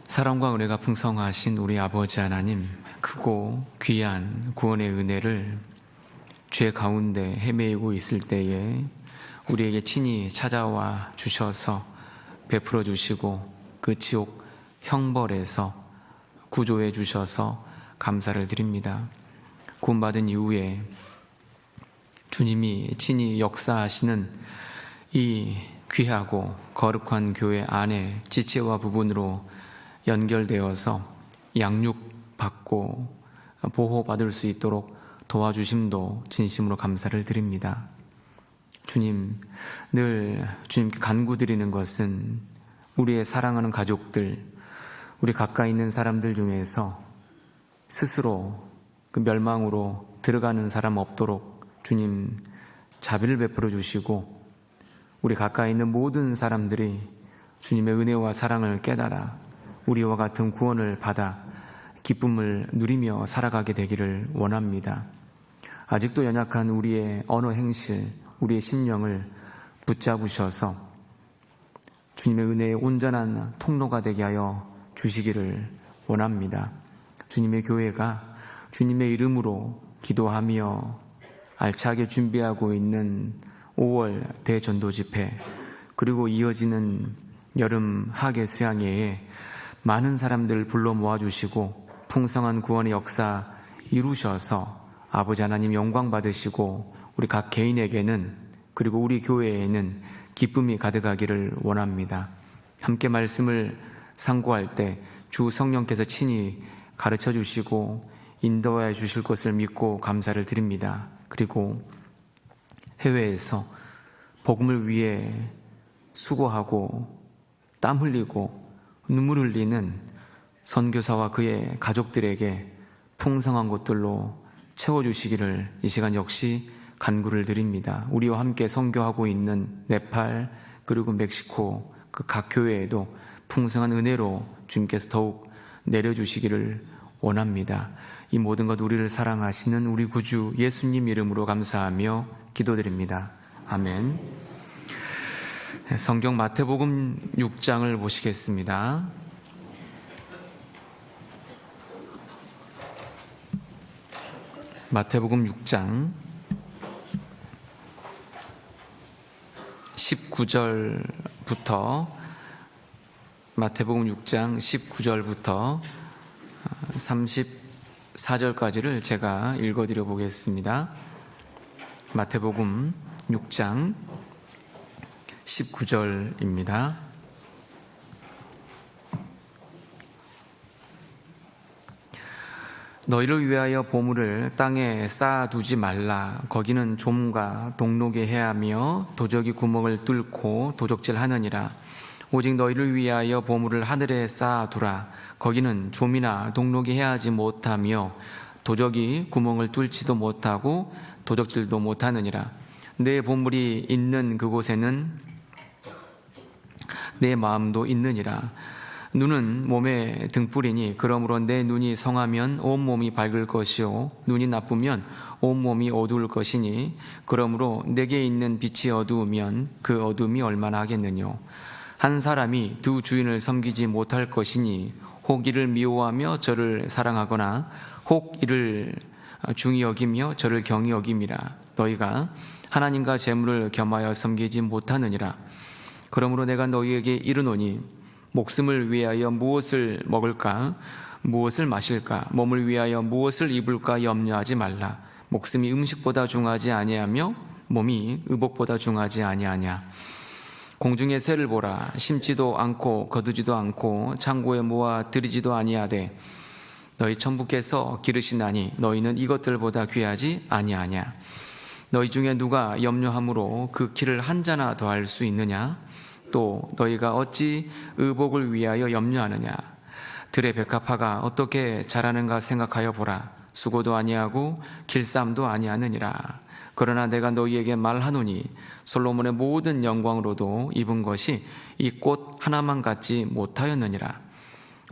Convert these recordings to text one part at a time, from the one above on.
사랑과 은혜가 풍성하신 우리 아버지 하나님, 크고 귀한 구원의 은혜를 죄 가운데 헤매이고 있을 때에 우리에게 친히 찾아와 주셔서 베풀어 주시고 그 지옥 형벌에서 구조해 주셔서 감사를 드립니다. 구원받은 이후에 주님이 친히 역사하시는 이 귀하고 거룩한 교회 안에 지체와 부분으로 연결되어서 양육받고 보호받을 수 있도록 도와주심도 진심으로 감사를 드립니다. 주님, 늘 주님께 간구드리는 것은 우리의 사랑하는 가족들, 우리 가까이 있는 사람들 중에서 스스로 그 멸망으로 들어가는 사람 없도록 주님 자비를 베풀어 주시고, 우리 가까이 있는 모든 사람들이 주님의 은혜와 사랑을 깨달아 우리와 같은 구원을 받아 기쁨을 누리며 살아가게 되기를 원합니다. 아직도 연약한 우리의 언어 행실, 우리의 심령을 붙잡으셔서 주님의 은혜의 온전한 통로가 되게 하여 주시기를 원합니다. 주님의 교회가 주님의 이름으로 기도하며 알차게 준비하고 있는 5월 대전도 집회, 그리고 이어지는 여름 학예 수양회에 많은 사람들 불러 모아주시고 풍성한 구원의 역사 이루셔서 아버지 하나님 영광 받으시고 우리 각 개인에게는, 그리고 우리 교회에는 기쁨이 가득하기를 원합니다. 함께 말씀을 상고할 때 주 성령께서 친히 가르쳐 주시고 인도해 주실 것을 믿고 감사를 드립니다. 그리고 해외에서 복음을 위해 수고하고 땀 흘리고 눈물 흘리는 선교사와 그의 가족들에게 풍성한 것들로 채워주시기를 이 시간 역시 간구를 드립니다. 우리와 함께 선교하고 있는 네팔, 그리고 멕시코 그 각 교회에도 풍성한 은혜로 주님께서 더욱 내려주시기를 원합니다. 이 모든 것 우리를 사랑하시는 우리 구주 예수님 이름으로 감사하며 기도드립니다. 아멘. 성경 마태복음 6장을 보시겠습니다. 마태복음 6장 19절부터 마태복음 6장 19절부터 34절까지를 제가 읽어드려 보겠습니다. 마태복음 6장 19절입니다. 너희를 위하여 보물을 땅에 쌓아두지 말라. 거기는 좀과 동록이 해하며 도적이 구멍을 뚫고 도적질하느니라. 오직 너희를 위하여 보물을 하늘에 쌓아두라. 거기는 좀이나 동록이 해하지 못하며 도적이 구멍을 뚫지도 못하고 도적질도 못하느니라. 내 보물이 있는 그곳에는 내 마음도 있느니라. 눈은 몸의 등불이니 그러므로 내 눈이 성하면 온몸이 밝을 것이요 눈이 나쁘면 온몸이 어두울 것이니 그러므로 내게 있는 빛이 어두우면 그 어둠이 얼마나 하겠느뇨. 한 사람이 두 주인을 섬기지 못할 것이니 혹 이를 미워하며 저를 사랑하거나 혹 이를 중히 여기며 저를 경히 여김이라. 너희가 하나님과 재물을 겸하여 섬기지 못하느니라. 그러므로 내가 너희에게 이르노니 목숨을 위하여 무엇을 먹을까, 무엇을 마실까, 몸을 위하여 무엇을 입을까 염려하지 말라. 목숨이 음식보다 중하지 아니하며 몸이 의복보다 중하지 아니하냐. 공중의 새를 보라. 심지도 않고 거두지도 않고 창고에 모아 들이지도 아니하되 너희 천부께서 기르시나니 너희는 이것들보다 귀하지 아니하냐. 너희 중에 누가 염려함으로 그 키를 한 자나 더할 수 있느냐. 또 너희가 어찌 의복을 위하여 염려하느냐. 들의 백합화가 어떻게 자라는가 생각하여 보라. 수고도 아니하고 길쌈도 아니하느니라. 그러나 내가 너희에게 말하노니 솔로몬의 모든 영광으로도 입은 것이 이 꽃 하나만 같지 못하였느니라.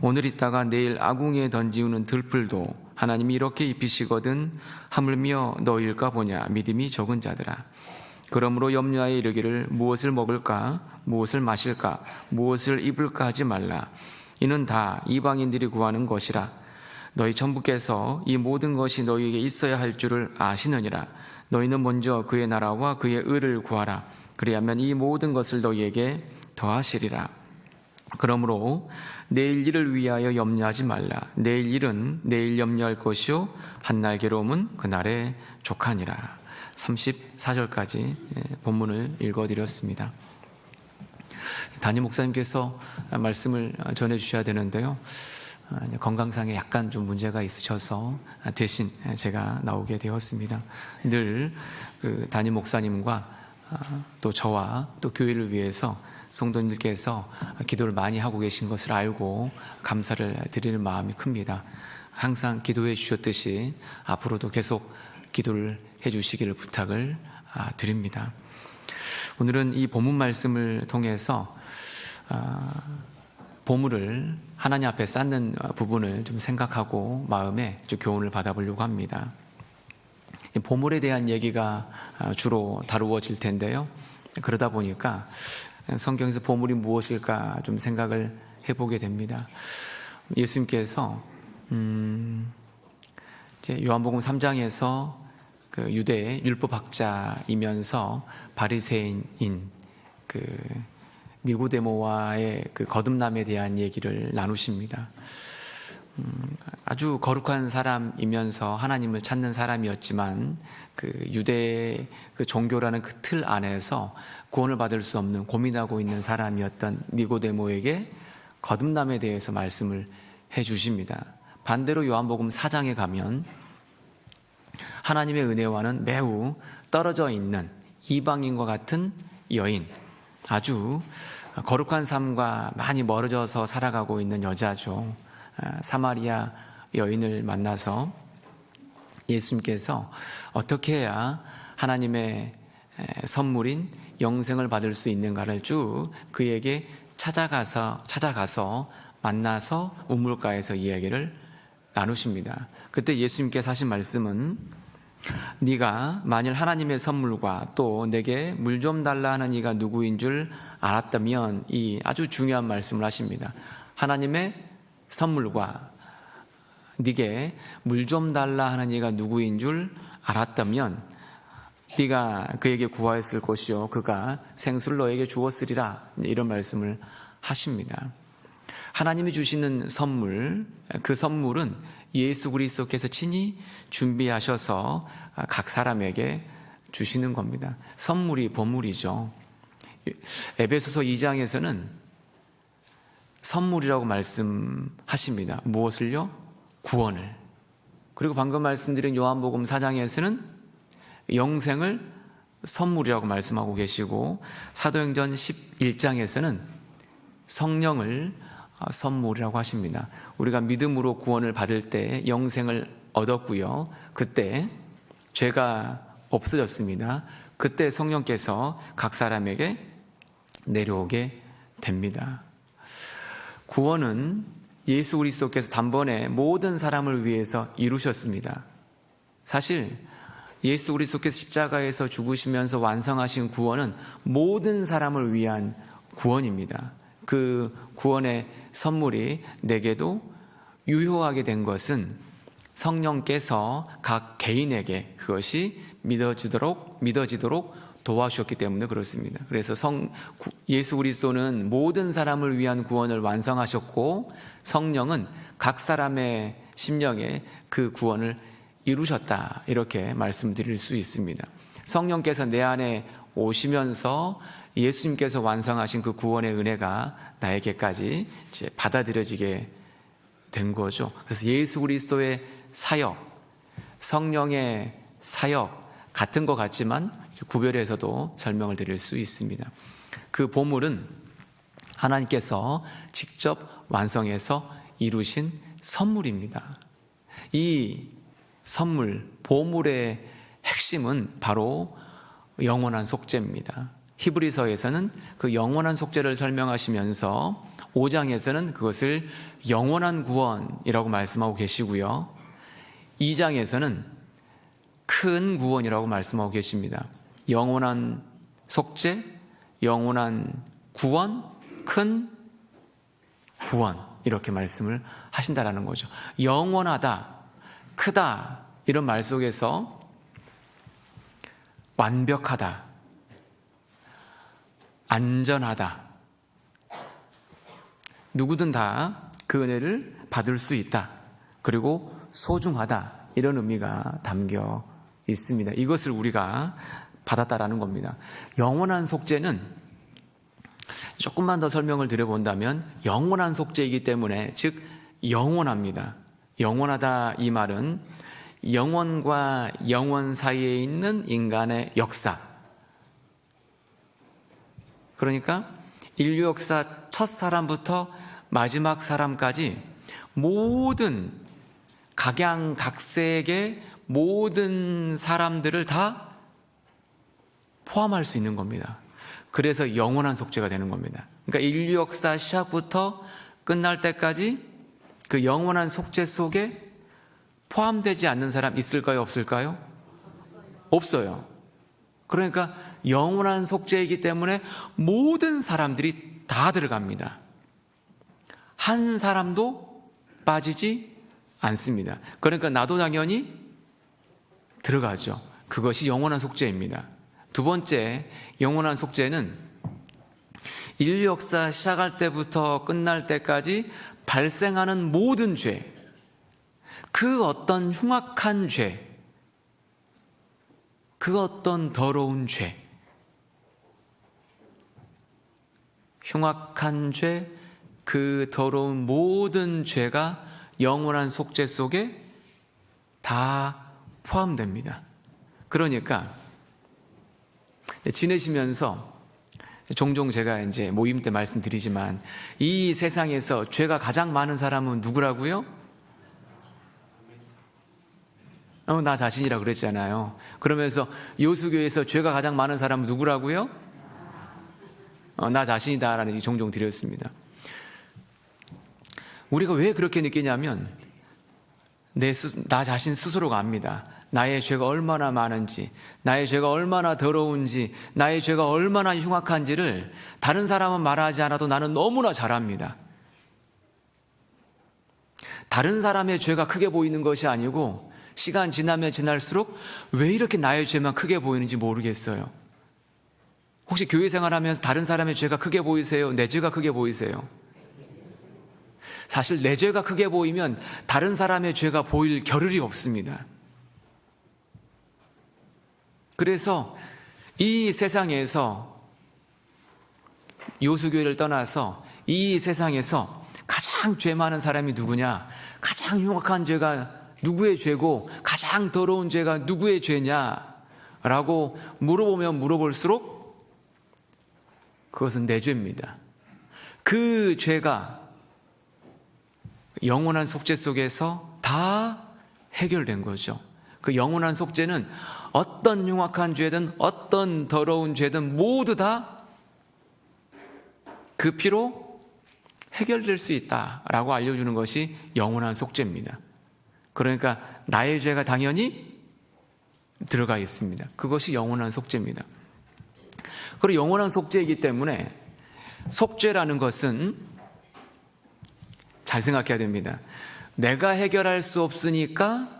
오늘 있다가 내일 아궁이에 던지우는 들풀도 하나님이 이렇게 입히시거든 하물며 너희일까 보냐. 믿음이 적은 자들아. 그러므로 염려하여 이르기를 무엇을 먹을까, 무엇을 마실까, 무엇을 입을까 하지 말라. 이는 다 이방인들이 구하는 것이라. 너희 천부께서 이 모든 것이 너희에게 있어야 할 줄을 아시느니라. 너희는 먼저 그의 나라와 그의 의를 구하라. 그리하면 이 모든 것을 너희에게 더하시리라. 그러므로 내일 일을 위하여 염려하지 말라. 내일 일은 내일 염려할 것이요 한날 괴로움은 그날에 족하니라. 34절까지 본문을 읽어드렸습니다. 담임 목사님께서 말씀을 전해주셔야 되는데요, 건강상에 약간 좀 문제가 있으셔서 대신 제가 나오게 되었습니다. 늘 그 담임 목사님과 또 저와 또 교회를 위해서 성도님들께서 기도를 많이 하고 계신 것을 알고 감사를 드리는 마음이 큽니다. 항상 기도해 주셨듯이 앞으로도 계속 기도를 해 주시기를 부탁을 드립니다. 오늘은 이 본문 말씀을 통해서 보물을 하나님 앞에 쌓는 부분을 좀 생각하고 마음에 좀 교훈을 받아보려고 합니다. 보물에 대한 얘기가 주로 다루어질 텐데요, 그러다 보니까 성경에서 보물이 무엇일까 좀 생각을 해보게 됩니다. 예수님께서 이제 요한복음 3장에서 그 유대 율법학자이면서 바리새인인 그 니고데모와의 그 거듭남에 대한 얘기를 나누십니다. 아주 거룩한 사람이면서 하나님을 찾는 사람이었지만 그 유대 그 종교라는 그 틀 안에서 구원을 받을 수 없는 고민하고 있는 사람이었던 니고데모에게 거듭남에 대해서 말씀을 해 주십니다. 반대로 요한복음 4장에 가면 하나님의 은혜와는 매우 떨어져 있는 이방인과 같은 여인, 아주 거룩한 삶과 많이 멀어져서 살아가고 있는 여자죠. 사마리아 여인을 만나서 예수님께서 어떻게 해야 하나님의 선물인 영생을 받을 수 있는가를 쭉 그에게 찾아가서 만나서 우물가에서 이야기를 나누십니다. 그때 예수님께서 하신 말씀은 네가 만일 하나님의 선물과 또 내게 물 좀 달라 하는 이가 누구인 줄 알았다면, 이 아주 중요한 말씀을 하십니다. 하나님의 선물과 네게 물 좀 달라 하는 이가 누구인 줄 알았다면 네가 그에게 구하였을 것이요 그가 생수를 너에게 주었으리라. 이런 말씀을 하십니다. 하나님이 주시는 선물, 그 선물은 예수 그리스도께서 친히 준비하셔서 각 사람에게 주시는 겁니다. 선물이 보물이죠. 에베소서 2장에서는 선물이라고 말씀하십니다. 무엇을요? 구원을. 그리고 방금 말씀드린 요한복음 4장에서는 영생을 선물이라고 말씀하고 계시고, 사도행전 11장에서는 성령을 선물이라고 하십니다. 우리가 믿음으로 구원을 받을 때 영생을 얻었고요, 그때 죄가 없어졌습니다. 그때 성령께서 각 사람에게 내려오게 됩니다. 구원은 예수 그리스도께서 단번에 모든 사람을 위해서 이루셨습니다. 사실 예수 그리스도께서 십자가에서 죽으시면서 완성하신 구원은 모든 사람을 위한 구원입니다. 그 구원의 선물이 내게도 유효하게 된 것은 성령께서 각 개인에게 그것이 믿어지도록 도와주셨기 때문에 그렇습니다. 그래서 예수 그리스도는 모든 사람을 위한 구원을 완성하셨고, 성령은 각 사람의 심령에 그 구원을 이루셨다, 이렇게 말씀드릴 수 있습니다. 성령께서 내 안에 오시면서 예수님께서 완성하신 그 구원의 은혜가 나에게까지 이제 받아들여지게 된 거죠. 그래서 예수 그리스도의 사역, 성령의 사역 같은 것 같지만 구별해서도 설명을 드릴 수 있습니다. 그 보물은 하나님께서 직접 완성해서 이루신 선물입니다. 이 선물, 보물의 핵심은 바로 영원한 속죄입니다. 히브리서에서는 그 영원한 속죄를 설명하시면서 5장에서는 그것을 영원한 구원이라고 말씀하고 계시고요, 2장에서는 큰 구원이라고 말씀하고 계십니다. 영원한 속죄, 영원한 구원, 큰 구원, 이렇게 말씀을 하신다라는 거죠. 영원하다, 크다 이런 말 속에서 완벽하다, 안전하다, 누구든 다 그 은혜를 받을 수 있다, 그리고 소중하다 이런 의미가 담겨 있습니다. 이것을 우리가 받았다라는 겁니다. 영원한 속죄는 조금만 더 설명을 드려본다면 영원한 속죄이기 때문에 즉 영원합니다. 영원하다 이 말은 영원과 영원 사이에 있는 인간의 역사, 그러니까 인류 역사 첫 사람부터 마지막 사람까지 모든 각양각색의 모든 사람들을 다 포함할 수 있는 겁니다. 그래서 영원한 속죄가 되는 겁니다. 그러니까 인류 역사 시작부터 끝날 때까지 그 영원한 속죄 속에 포함되지 않는 사람 있을까요? 없을까요? 없어요. 그러니까 영원한 속죄이기 때문에 모든 사람들이 다 들어갑니다. 한 사람도 빠지지 않습니다. 그러니까 나도 당연히 들어가죠. 그것이 영원한 속죄입니다. 두 번째, 영원한 속죄는 인류 역사 시작할 때부터 끝날 때까지 발생하는 모든 죄, 그 어떤 흉악한 죄, 그 어떤 더러운 죄, 흉악한 죄, 그 더러운 모든 죄가 영원한 속죄 속에 다 포함됩니다. 그러니까 지내시면서 종종 제가 이제 모임 때 말씀드리지만 이 세상에서 죄가 가장 많은 사람은 누구라고요? 나 자신이라고 그랬잖아요. 그러면서 요수교에서 죄가 가장 많은 사람은 누구라고요? 나 자신이다라는 얘기 종종 드렸습니다. 우리가 왜 그렇게 느끼냐면 나 자신 스스로가 압니다. 나의 죄가 얼마나 많은지, 나의 죄가 얼마나 더러운지, 나의 죄가 얼마나 흉악한지를 다른 사람은 말하지 않아도 나는 너무나 잘 압니다. 다른 사람의 죄가 크게 보이는 것이 아니고 시간 지나면 지날수록 왜 이렇게 나의 죄만 크게 보이는지 모르겠어요. 혹시 교회 생활하면서 다른 사람의 죄가 크게 보이세요? 내 죄가 크게 보이세요? 사실 내 죄가 크게 보이면 다른 사람의 죄가 보일 겨를이 없습니다. 그래서 이 세상에서 요수교회를 떠나서 이 세상에서 가장 죄 많은 사람이 누구냐, 가장 흉악한 죄가 누구의 죄고 가장 더러운 죄가 누구의 죄냐라고 물어보면 물어볼수록 그것은 내 죄입니다. 그 죄가 영원한 속죄 속에서 다 해결된 거죠. 그 영원한 속죄는 어떤 흉악한 죄든 어떤 더러운 죄든 모두 다 그 피로 해결될 수 있다라고 알려주는 것이 영원한 속죄입니다. 그러니까 나의 죄가 당연히 들어가 있습니다. 그것이 영원한 속죄입니다. 그리고 영원한 속죄이기 때문에 속죄라는 것은 잘 생각해야 됩니다. 내가 해결할 수 없으니까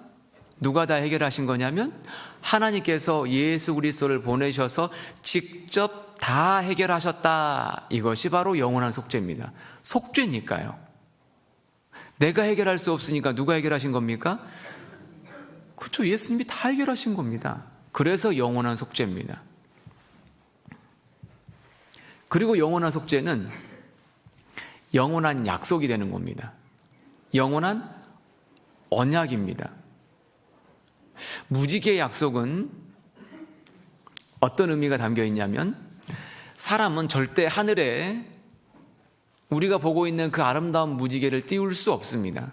누가 다 해결하신 거냐면 하나님께서 예수 그리스도를 보내셔서 직접 다 해결하셨다. 이것이 바로 영원한 속죄입니다. 속죄니까요. 내가 해결할 수 없으니까 누가 해결하신 겁니까? 그렇죠. 예수님이 다 해결하신 겁니다. 그래서 영원한 속죄입니다. 그리고 영원한 속죄는 영원한 약속이 되는 겁니다. 영원한 언약입니다. 무지개의 약속은 어떤 의미가 담겨 있냐면 사람은 절대 하늘에 우리가 보고 있는 그 아름다운 무지개를 띄울 수 없습니다.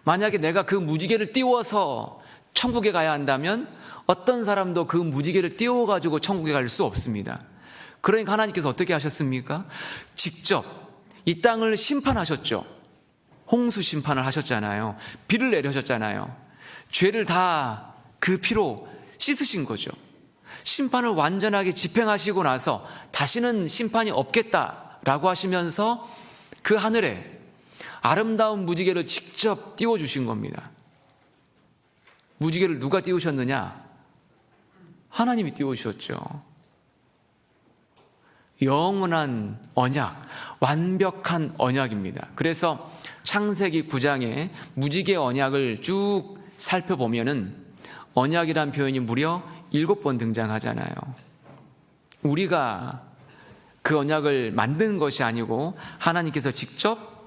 만약에 내가 그 무지개를 띄워서 천국에 가야 한다면 어떤 사람도 그 무지개를 띄워가지고 천국에 갈 수 없습니다. 그러니까 하나님께서 어떻게 하셨습니까? 직접 이 땅을 심판하셨죠. 홍수 심판을 하셨잖아요. 비를 내려셨잖아요. 죄를 다 그 피로 씻으신 거죠. 심판을 완전하게 집행하시고 나서 다시는 심판이 없겠다라고 하시면서 그 하늘에 아름다운 무지개를 직접 띄워주신 겁니다. 무지개를 누가 띄우셨느냐? 하나님이 띄우셨죠. 영원한 언약, 완벽한 언약입니다. 그래서 창세기 9장에 무지개 언약을 쭉 살펴보면은 언약이란 표현이 무려 7번 등장하잖아요. 우리가 그 언약을 만든 것이 아니고 하나님께서 직접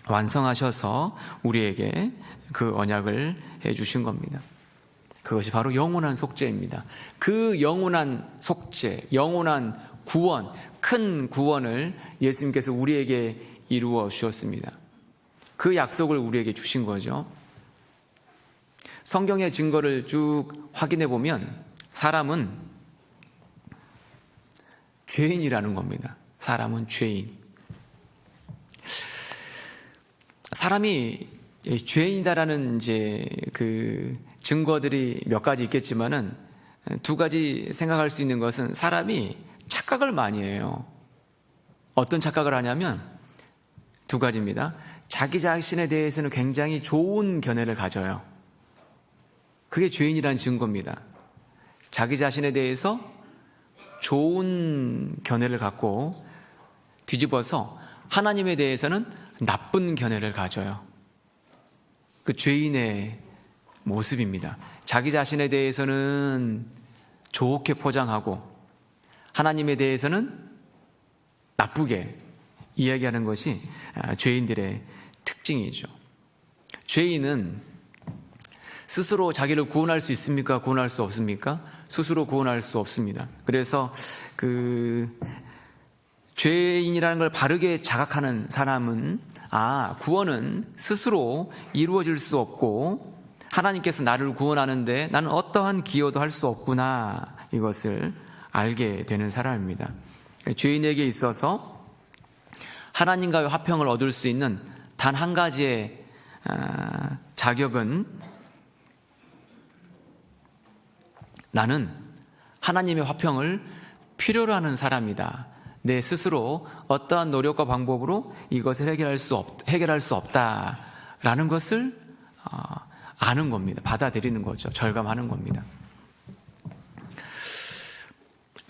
완성하셔서 우리에게 그 언약을 해주신 겁니다. 그것이 바로 영원한 속죄입니다. 그 영원한 속죄, 영원한 구원, 큰 구원을 예수님께서 우리에게 이루어 주셨습니다. 그 약속을 우리에게 주신 거죠. 성경의 증거를 쭉 확인해 보면 사람은 죄인이라는 겁니다. 사람은 죄인. 사람이 죄인이다라는 이제 그 증거들이 몇 가지 있겠지만은 두 가지 생각할 수 있는 것은 사람이 착각을 많이 해요. 어떤 착각을 하냐면 두 가지입니다. 자기 자신에 대해서는 굉장히 좋은 견해를 가져요. 그게 죄인이라는 증거입니다. 자기 자신에 대해서 좋은 견해를 갖고 뒤집어서 하나님에 대해서는 나쁜 견해를 가져요. 그 죄인의 모습입니다. 자기 자신에 대해서는 좋게 포장하고 하나님에 대해서는 나쁘게 이야기하는 것이 죄인들의 특징이죠. 죄인은 스스로 자기를 구원할 수 있습니까? 구원할 수 없습니까? 스스로 구원할 수 없습니다. 그래서 그 죄인이라는 걸 바르게 자각하는 사람은 구원은 스스로 이루어질 수 없고 하나님께서 나를 구원하는데 나는 어떠한 기여도 할 수 없구나, 이것을 알게 되는 사람입니다. 죄인에게 있어서 하나님과의 화평을 얻을 수 있는 단 한 가지의 자격은 나는 하나님의 화평을 필요로 하는 사람이다. 내 스스로 어떠한 노력과 방법으로 이것을 해결할 수 없다라는 것을 아는 겁니다. 받아들이는 거죠. 절감하는 겁니다.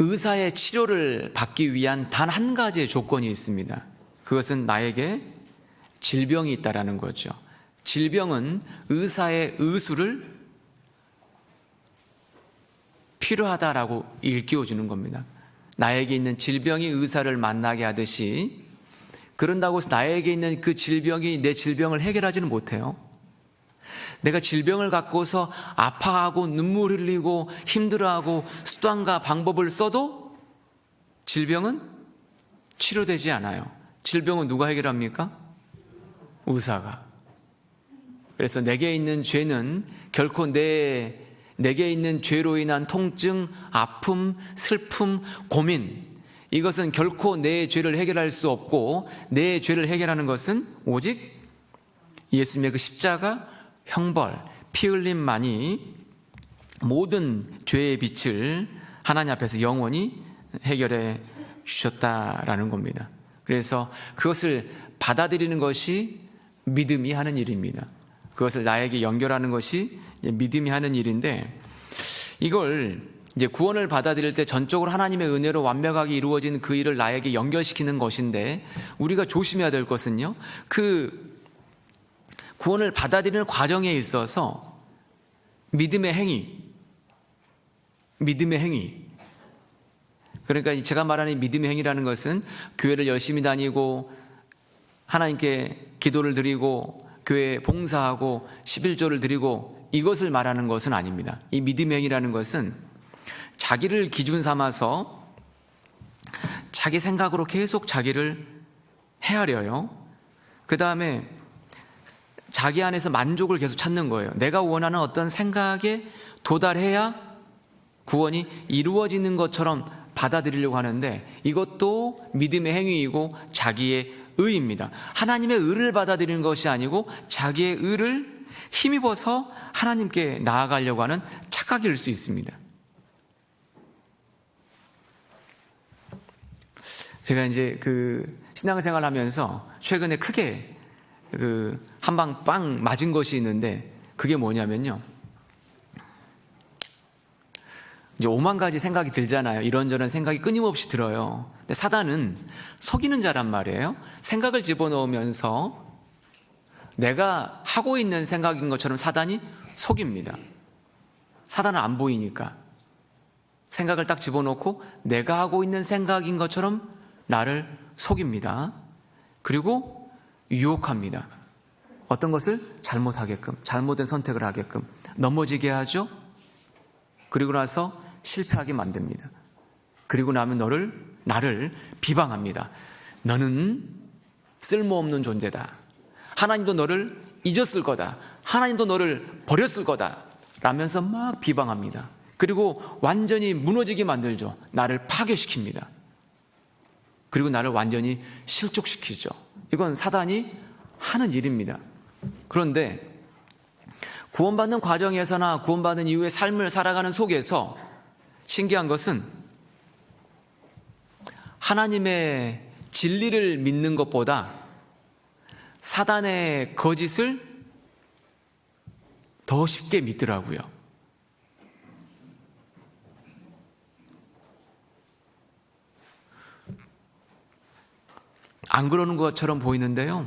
의사의 치료를 받기 위한 단 한 가지의 조건이 있습니다. 그것은 나에게 질병이 있다라는 거죠. 질병은 의사의 의술을 필요하다라고 일깨워주는 겁니다. 나에게 있는 질병이 의사를 만나게 하듯이, 그런다고 해서 나에게 있는 그 질병이 내 질병을 해결하지는 못해요. 내가 질병을 갖고서 아파하고 눈물 흘리고 힘들어하고 수단과 방법을 써도 질병은 치료되지 않아요. 질병은 누가 해결합니까? 의사가. 그래서 내게 있는 죄는 결코 내게 있는 죄로 인한 통증, 아픔, 슬픔, 고민, 이것은 결코 내 죄를 해결할 수 없고, 내 죄를 해결하는 것은 오직 예수님의 그 십자가, 형벌, 피 흘림만이 모든 죄의 빛을 하나님 앞에서 영원히 해결해 주셨다라는 겁니다. 그래서 그것을 받아들이는 것이 믿음이 하는 일입니다. 그것을 나에게 연결하는 것이 믿음이 하는 일인데, 이걸 이제 구원을 받아들일 때 전적으로 하나님의 은혜로 완벽하게 이루어진 그 일을 나에게 연결시키는 것인데, 우리가 조심해야 될 것은요, 그 구원을 받아들이는 과정에 있어서 믿음의 행위, 그러니까 제가 말하는 믿음의 행위라는 것은 교회를 열심히 다니고 하나님께 기도를 드리고 교회에 봉사하고 11조를 드리고 이것을 말하는 것은 아닙니다. 이 믿음의 행위라는 것은 자기를 기준 삼아서 자기 생각으로 계속 자기를 헤아려요. 그 다음에 자기 안에서 만족을 계속 찾는 거예요. 내가 원하는 어떤 생각에 도달해야 구원이 이루어지는 것처럼 받아들이려고 하는데, 이것도 믿음의 행위이고 자기의 의입니다. 하나님의 의를 받아들이는 것이 아니고 자기의 의를 힘입어서 하나님께 나아가려고 하는 착각일 수 있습니다. 제가 이제 신앙생활 하면서 최근에 크게 한 방 빵 맞은 것이 있는데, 그게 뭐냐면요, 이제 5만 가지 생각이 들잖아요. 이런저런 생각이 끊임없이 들어요. 근데 사단은 속이는 자란 말이에요. 생각을 집어넣으면서 내가 하고 있는 생각인 것처럼 사단이 속입니다. 사단은 안 보이니까 생각을 딱 집어넣고 내가 하고 있는 생각인 것처럼 나를 속입니다. 그리고 유혹합니다. 어떤 것을 잘못하게끔, 잘못된 선택을 하게끔 넘어지게 하죠. 그리고 나서 실패하게 만듭니다. 그리고 나면 나를 비방합니다. 너는 쓸모없는 존재다. 하나님도 너를 잊었을 거다. 하나님도 너를 버렸을 거다. 라면서 막 비방합니다. 그리고 완전히 무너지게 만들죠. 나를 파괴시킵니다. 그리고 나를 완전히 실족시키죠. 이건 사단이 하는 일입니다. 그런데 구원받는 과정에서나 구원받은 이후의 삶을 살아가는 속에서 신기한 것은 하나님의 진리를 믿는 것보다 사단의 거짓을 더 쉽게 믿더라고요. 안 그러는 것처럼 보이는데요,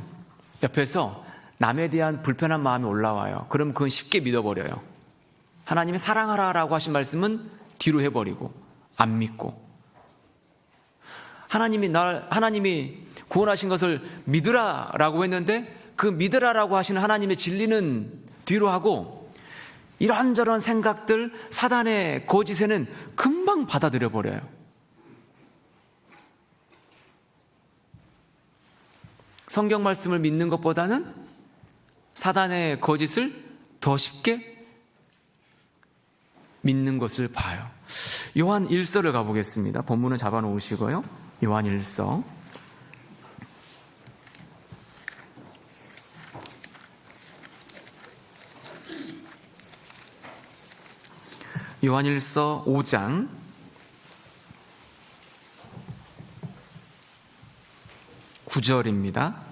옆에서 남에 대한 불편한 마음이 올라와요. 그럼 그건 쉽게 믿어버려요. 하나님이 사랑하라라고 하신 말씀은 뒤로 해버리고 안 믿고, 하나님이 구원하신 것을 믿으라라고 했는데 그 믿으라라고 하시는 하나님의 진리는 뒤로 하고 이런저런 생각들, 사단의 거짓에는 금방 받아들여 버려요. 성경 말씀을 믿는 것보다는 사단의 거짓을 더 쉽게 믿는 것을 봐요. 요한 1서를 가보겠습니다. 본문은 잡아놓으시고요. 요한 1서. 요한 1서 5장 9절입니다.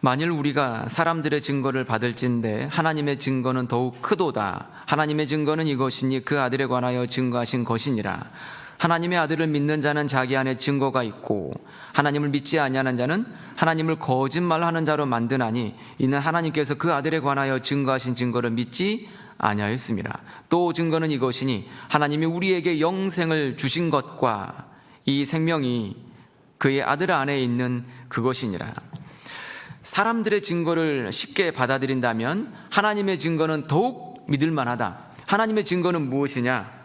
만일 우리가 사람들의 증거를 받을진대 하나님의 증거는 더욱 크도다. 하나님의 증거는 이것이니 그 아들에 관하여 증거하신 것이니라. 하나님의 아들을 믿는 자는 자기 안에 증거가 있고 하나님을 믿지 아니하는 자는 하나님을 거짓말하는 자로 만드나니 이는 하나님께서 그 아들에 관하여 증거하신 증거를 믿지 아니하였습니다. 또 증거는 이것이니 하나님이 우리에게 영생을 주신 것과 이 생명이 그의 아들 안에 있는 그것이니라. 사람들의 증거를 쉽게 받아들인다면 하나님의 증거는 더욱 믿을 만하다. 하나님의 증거는 무엇이냐?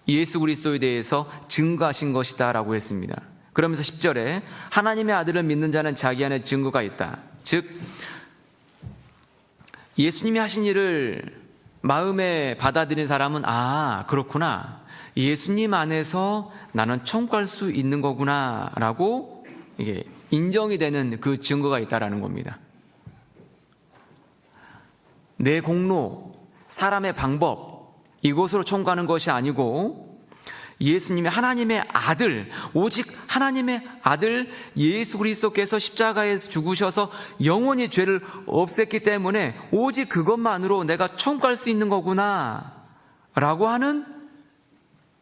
예수 그리스도에 대해서 증거하신 것이다 라고 했습니다. 그러면서 10절에 하나님의 아들을 믿는 자는 자기 안에 증거가 있다. 즉 예수님이 하신 일을 마음에 받아들인 사람은 그렇구나, 예수님 안에서 나는 천국 갈 수 있는 거구나 라고 이게 인정이 되는 그 증거가 있다라는 겁니다. 내 공로, 사람의 방법, 이곳으로 천국 가는 것이 아니고 예수님의 하나님의 아들, 오직 하나님의 아들 예수 그리스도께서 십자가에 죽으셔서 영원히 죄를 없앴기 때문에 오직 그것만으로 내가 천국 갈 수 있는 거구나 라고 하는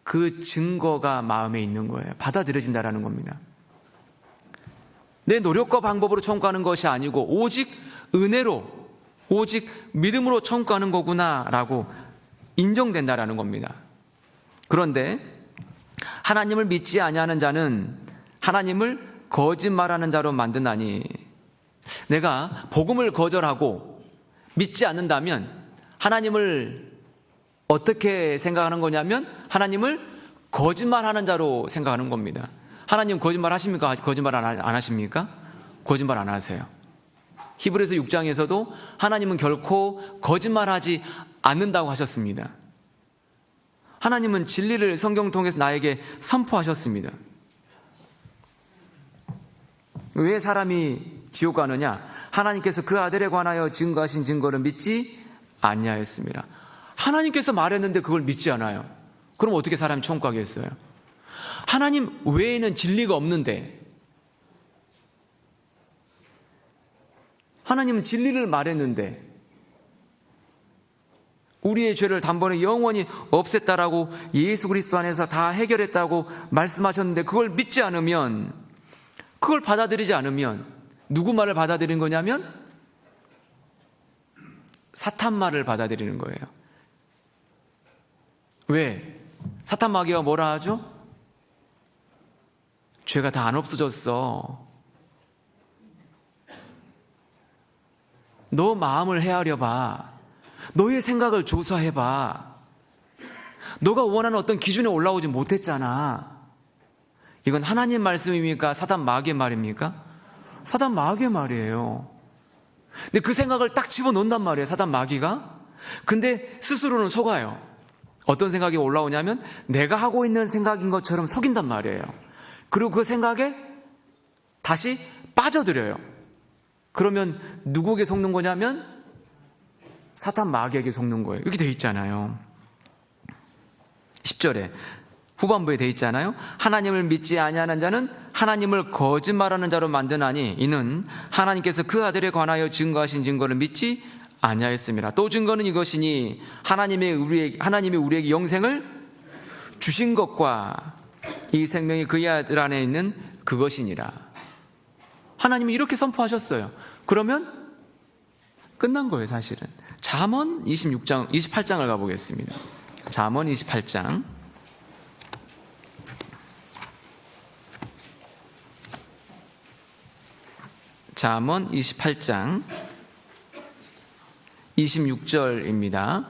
그 증거가 마음에 있는 거예요. 받아들여진다라는 겁니다. 내 노력과 방법으로 천국 가는 것이 아니고 오직 은혜로, 오직 믿음으로 천국 가는 거구나 라고 인정된다라는 겁니다. 그런데 하나님을 믿지 아니하는 자는 하나님을 거짓말하는 자로 만드나니, 내가 복음을 거절하고 믿지 않는다면 하나님을 어떻게 생각하는 거냐면 하나님을 거짓말하는 자로 생각하는 겁니다. 하나님 거짓말 하십니까? 거짓말 안 하십니까? 거짓말 안 하세요. 히브리서 6장에서도 하나님은 결코 거짓말하지 않는다고 하셨습니다. 하나님은 진리를 성경 통해서 나에게 선포하셨습니다. 왜 사람이 지옥 가느냐? 하나님께서 그 아들에 관하여 증거하신 증거를 믿지 아니하였습니다. 하나님께서 말했는데 그걸 믿지 않아요. 그럼 어떻게 사람이 천국 가겠어요? 하나님 외에는 진리가 없는데, 하나님은 진리를 말했는데, 우리의 죄를 단번에 영원히 없앴다라고 예수 그리스도 안에서 다 해결했다고 말씀하셨는데, 그걸 믿지 않으면, 그걸 받아들이지 않으면 누구 말을 받아들이는 거냐면 사탄 말을 받아들이는 거예요. 왜? 사탄 마귀가 뭐라 하죠? 죄가 다 안 없어졌어. 너 마음을 헤아려봐. 너의 생각을 조사해봐. 너가 원하는 어떤 기준에 올라오지 못했잖아. 이건 하나님 말씀입니까? 사단 마귀의 말입니까? 사단 마귀의 말이에요. 근데 그 생각을 딱 집어넣는단 말이에요, 사단 마귀가. 근데 스스로는 속아요. 어떤 생각이 올라오냐면 내가 하고 있는 생각인 것처럼 속인단 말이에요. 그리고 그 생각에 다시 빠져들여요. 그러면 누구에게 속는 거냐면 사탄 마귀에게 속는 거예요. 이렇게 돼 있잖아요. 10절에 후반부에 돼 있잖아요. 하나님을 믿지 아니하는 자는 하나님을 거짓말하는 자로 만드나니 이는 하나님께서 그 아들에 관하여 증거하신 증거를 믿지 아니하였습니다. 또 증거는 이것이니 하나님이 우리에게 영생을 주신 것과 이 생명이 그의 아들 안에 있는 그것이니라. 하나님이 이렇게 선포하셨어요. 그러면 끝난 거예요, 사실은. 잠언 28장을 가보겠습니다. 잠언 28장. 잠언 28장 26절입니다.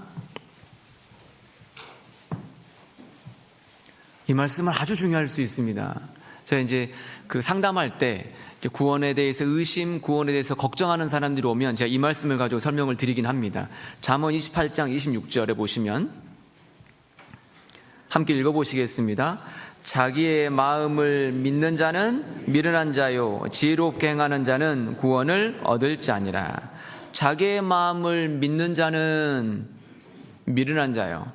이 말씀은 아주 중요할 수 있습니다. 제가 이제 그 상담할 때 구원에 대해서 의심, 구원에 대해서 걱정하는 사람들이 오면 제가 이 말씀을 가지고 설명을 드리긴 합니다. 잠언 28장 26절에 보시면 함께 읽어보시겠습니다. 자기의 마음을 믿는 자는 미련한 자요 지혜롭게 행하는 자는 구원을 얻을 자니라. 자기의 마음을 믿는 자는 미련한 자요.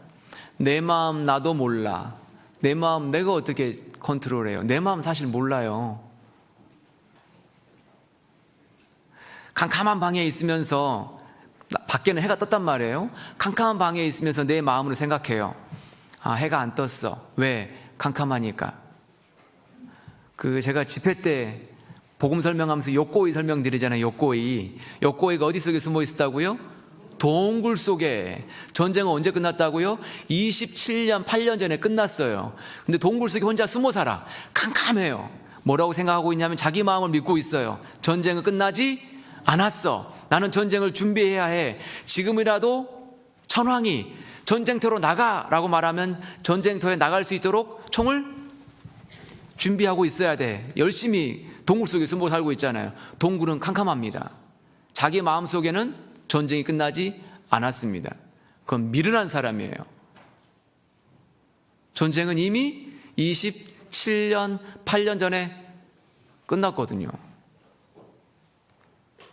내 마음 나도 몰라. 내 마음 내가 어떻게 컨트롤해요? 내 마음 사실 몰라요. 캄캄한 방에 있으면서, 밖에는 해가 떴단 말이에요. 캄캄한 방에 있으면서 내 마음으로 생각해요. 아, 해가 안 떴어. 왜? 캄캄하니까. 제가 집회 때 복음 설명하면서 욕고이 설명드리잖아요. 욕고이가 어디 속에 숨어 있었다고요? 동굴 속에. 전쟁은 언제 끝났다고요? 27년 8년 전에 끝났어요. 근데 동굴 속에 혼자 숨어 살아. 캄캄해요. 뭐라고 생각하고 있냐면 자기 마음을 믿고 있어요. 전쟁은 끝나지 않았어. 나는 전쟁을 준비해야 해. 지금이라도 천황이 전쟁터로 나가라고 말하면 전쟁터에 나갈 수 있도록 총을 준비하고 있어야 돼. 열심히 동굴 속에 숨어 살고 있잖아요. 동굴은 캄캄합니다. 자기 마음속에는 전쟁이 끝나지 않았습니다. 그건 미련한 사람이에요. 전쟁은 이미 27년 8년 전에 끝났거든요.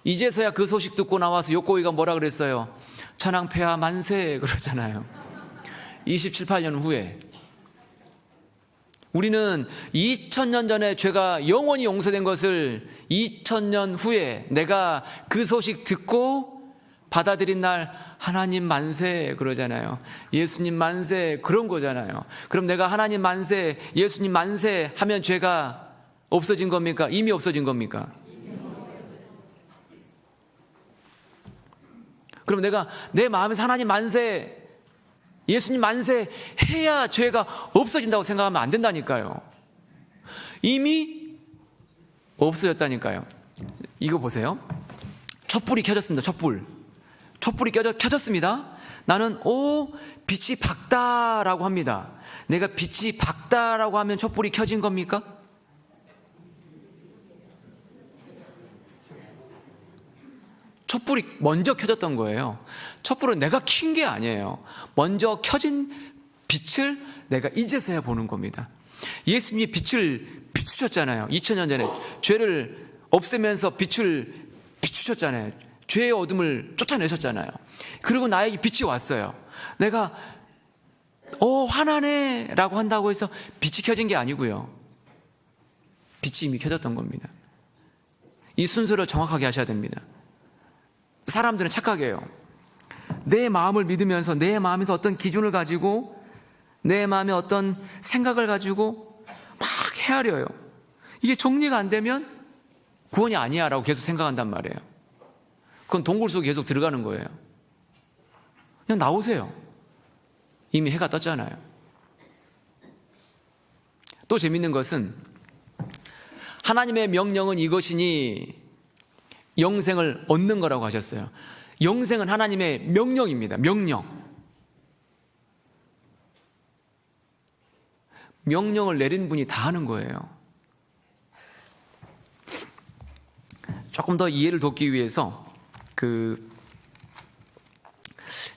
이제서야 그 소식 듣고 나와서 욕고이가 뭐라 그랬어요? 천황폐하 만세 그러잖아요. 27, 8년 후에. 우리는 2000년 전에 죄가 영원히 용서된 것을 2000년 후에 내가 그 소식 듣고 받아들인 날 하나님 만세 그러잖아요. 예수님 만세 그런 거잖아요. 그럼 내가 하나님 만세, 예수님 만세 하면 죄가 없어진 겁니까? 이미 없어진 겁니까? 그럼 내가 내 마음에서 하나님 만세, 예수님 만세 해야 죄가 없어진다고 생각하면 안 된다니까요. 이미 없어졌다니까요. 이거 보세요. 촛불이 켜졌습니다. 촛불이 켜졌습니다. 나는 빛이 밝다라고 합니다. 내가 빛이 밝다라고 하면 촛불이 켜진 겁니까? 촛불이 먼저 켜졌던 거예요. 촛불은 내가 킨 게 아니에요. 먼저 켜진 빛을 내가 이제서야 보는 겁니다. 예수님이 빛을 비추셨잖아요. 2000년 전에 죄를 없애면서 빛을 비추셨잖아요. 죄의 어둠을 쫓아내셨잖아요. 그리고 나에게 빛이 왔어요. 내가 화나네 라고 한다고 해서 빛이 켜진 게 아니고요. 빛이 이미 켜졌던 겁니다. 이 순서를 정확하게 하셔야 됩니다. 사람들은 착각해요. 내 마음을 믿으면서 내 마음에서 어떤 기준을 가지고 내 마음에 어떤 생각을 가지고 막 헤아려요. 이게 정리가 안 되면 구원이 아니야 라고 계속 생각한단 말이에요. 그건 동굴 속에 계속 들어가는 거예요. 그냥 나오세요. 이미 해가 떴잖아요. 또 재밌는 것은 하나님의 명령은 이것이니 영생을 얻는 거라고 하셨어요. 영생은 하나님의 명령입니다. 명령을 내린 분이 다 하는 거예요. 조금 더 이해를 돕기 위해서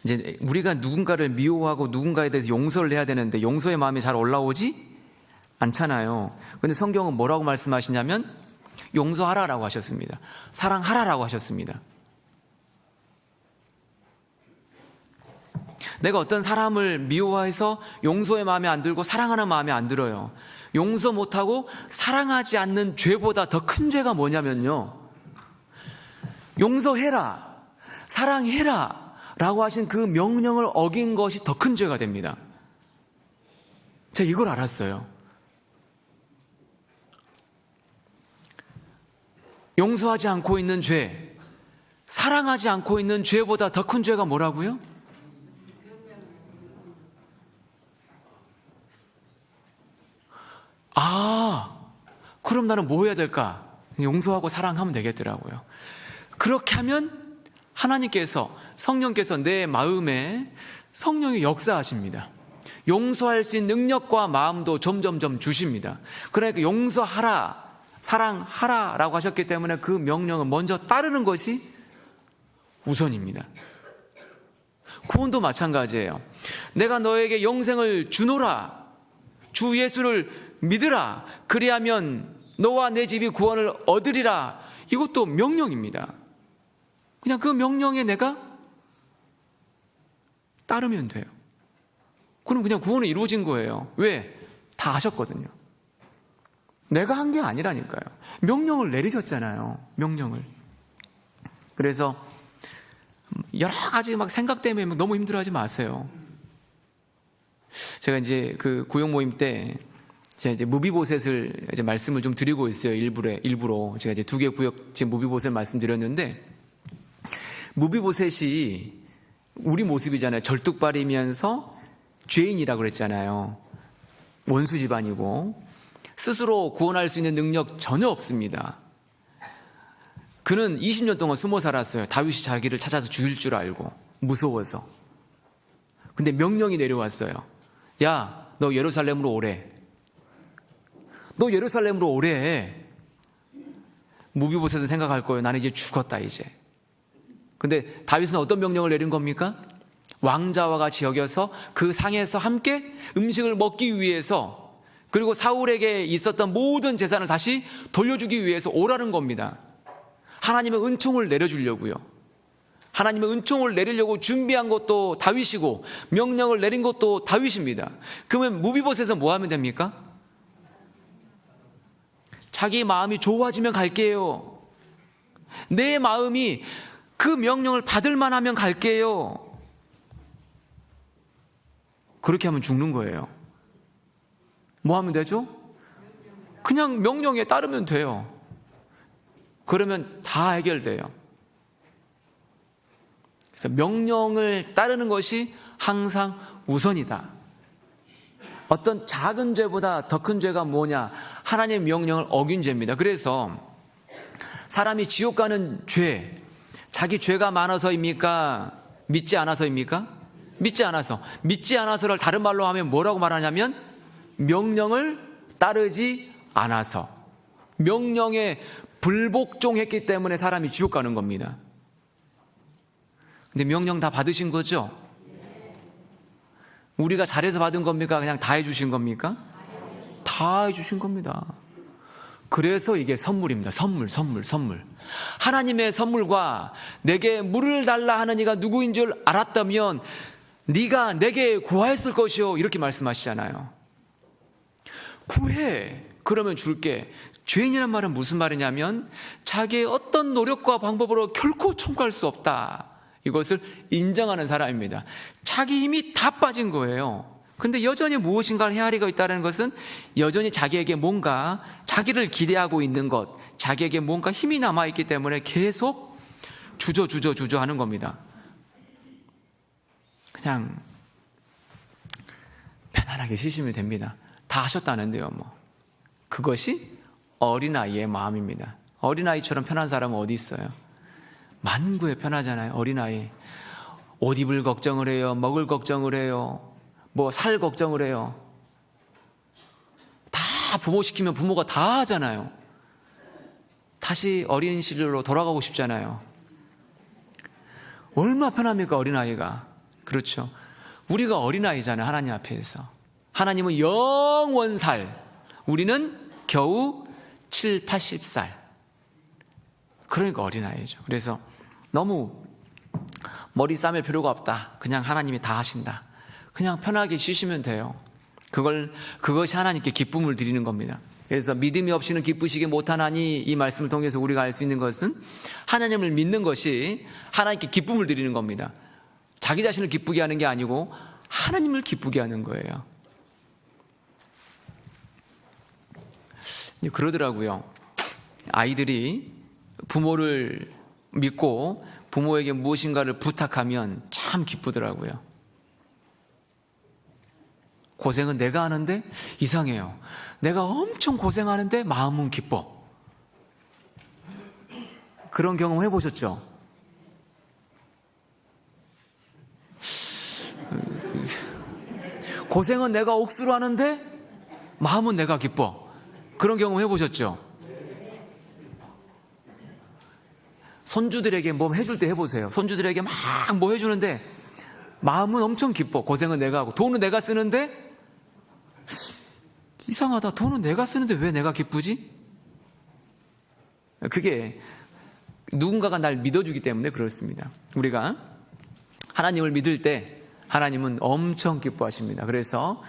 이제 우리가 누군가를 미워하고 누군가에 대해서 용서를 해야 되는데 용서의 마음이 잘 올라오지 않잖아요. 그런데 성경은 뭐라고 말씀하시냐면 용서하라라고 하셨습니다. 사랑하라라고 하셨습니다. 내가 어떤 사람을 미워해서 용서의 마음에 안 들고 사랑하는 마음에 안 들어요. 용서 못하고 사랑하지 않는 죄보다 더 큰 죄가 뭐냐면요, 용서해라, 사랑해라 라고 하신 그 명령을 어긴 것이 더 큰 죄가 됩니다. 제가 이걸 알았어요. 용서하지 않고 있는 죄, 사랑하지 않고 있는 죄보다 더 큰 죄가 뭐라고요? 그럼 나는 뭐 해야 될까? 용서하고 사랑하면 되겠더라고요. 그렇게 하면 하나님께서, 성령께서 내 마음에 성령이 역사하십니다. 용서할 수 있는 능력과 마음도 점점점 주십니다. 그러니까 용서하라, 사랑하라 라고 하셨기 때문에 그 명령을 먼저 따르는 것이 우선입니다. 구원도 마찬가지예요. 내가 너에게 영생을 주노라, 주 예수를 믿으라, 그리하면 너와 내 집이 구원을 얻으리라. 이것도 명령입니다. 그냥 그 명령에 내가 따르면 돼요. 그럼 그냥 구원은 이루어진 거예요. 왜? 다 하셨거든요. 내가 한 게 아니라니까요. 명령을 내리셨잖아요. 명령을. 그래서 여러 가지 막 생각 때문에 너무 힘들어하지 마세요. 제가 이제 그 구역 모임 때 제가 이제 무비보셋을 이제 말씀을 좀 드리고 있어요. 일부러 제가 이제 2개 구역 지금 무비보셋 말씀드렸는데, 무비보셋이 우리 모습이잖아요. 절뚝발이면서 죄인이라고 그랬잖아요. 원수 집안이고 스스로 구원할 수 있는 능력 전혀 없습니다. 그는 20년 동안 숨어 살았어요. 다윗이 자기를 찾아서 죽일 줄 알고 무서워서. 근데 명령이 내려왔어요. 야, 너 예루살렘으로 오래. 너 예루살렘으로 오래. 무비보셋은 생각할 거예요. 나는 이제 죽었다 이제. 근데 다윗은 어떤 명령을 내린 겁니까? 왕자와 같이 여겨서 그 상에서 함께 음식을 먹기 위해서, 그리고 사울에게 있었던 모든 재산을 다시 돌려주기 위해서 오라는 겁니다. 하나님의 은총을 내려주려고요. 하나님의 은총을 내리려고 준비한 것도 다윗이고 명령을 내린 것도 다윗입니다. 그러면 무비보셋은 뭐 하면 됩니까? 자기 마음이 좋아지면 갈게요. 내 마음이 그 명령을 받을 만하면 갈게요. 그렇게 하면 죽는 거예요. 뭐 하면 되죠? 그냥 명령에 따르면 돼요. 그러면 다 해결돼요. 그래서 명령을 따르는 것이 항상 우선이다. 어떤 작은 죄보다 더 큰 죄가 뭐냐? 하나님의 명령을 어긴 죄입니다. 그래서 사람이 지옥 가는 죄, 자기 죄가 많아서입니까? 믿지 않아서입니까? 믿지 않아서. 믿지 않아서를 다른 말로 하면 뭐라고 말하냐면 명령을 따르지 않아서, 명령에 불복종했기 때문에 사람이 지옥 가는 겁니다. 근데 명령 다 받으신 거죠? 우리가 잘해서 받은 겁니까? 그냥 다 해주신 겁니까? 다 해주신 겁니다. 그래서 이게 선물입니다. 선물. 하나님의 선물과 내게 물을 달라 하는 이가 누구인 줄 알았다면 네가 내게 구하였을 것이요, 이렇게 말씀하시잖아요. 구해, 그러면 줄게. 죄인이란 말은 무슨 말이냐면 자기의 어떤 노력과 방법으로 결코 청구할 수 없다, 이것을 인정하는 사람입니다. 자기 힘이 다 빠진 거예요. 근데 여전히 무엇인가를 헤아리고 있다는 것은 여전히 자기에게 뭔가, 자기를 기대하고 있는 것, 자기에게 뭔가 힘이 남아있기 때문에 계속 주저 하는 겁니다. 그냥 편안하게 쉬시면 됩니다. 다 하셨다는데요, 뭐. 그것이 어린아이의 마음입니다. 어린아이처럼 편한 사람은 어디 있어요? 만구에 편하잖아요. 어린아이. 옷 입을 걱정을 해요. 먹을 걱정을 해요. 뭐 살 걱정을 해요. 다 부모 시키면 부모가 다 하잖아요. 다시 어린 시절로 돌아가고 싶잖아요. 얼마나 편합니까, 어린아이가. 그렇죠. 우리가 어린아이잖아요, 하나님 앞에서. 하나님은 영원살, 우리는 겨우 7, 80살. 그러니까 어린아이죠. 그래서 너무 머리 싸맬 필요가 없다. 그냥 하나님이 다 하신다. 그냥 편하게 쉬시면 돼요. 그것이 하나님께 기쁨을 드리는 겁니다. 그래서 믿음이 없이는 기쁘시게 못하나니, 이 말씀을 통해서 우리가 알 수 있는 것은 하나님을 믿는 것이 하나님께 기쁨을 드리는 겁니다. 자기 자신을 기쁘게 하는 게 아니고 하나님을 기쁘게 하는 거예요. 그러더라고요. 아이들이 부모를 믿고 부모에게 무엇인가를 부탁하면 참 기쁘더라고요. 고생은 내가 하는데 이상해요. 내가 엄청 고생하는데 마음은 기뻐. 그런 경험 해보셨죠? 고생은 내가 억수로 하는데 마음은 내가 기뻐. 그런 경험 해보셨죠? 손주들에게 뭐 해줄 때 해보세요. 손주들에게 막 뭐 해주는데 마음은 엄청 기뻐. 고생은 내가 하고 돈은 내가 쓰는데 이상하다. 돈은 내가 쓰는데 왜 내가 기쁘지? 그게 누군가가 날 믿어주기 때문에 그렇습니다. 우리가 하나님을 믿을 때 하나님은 엄청 기뻐하십니다. 그래서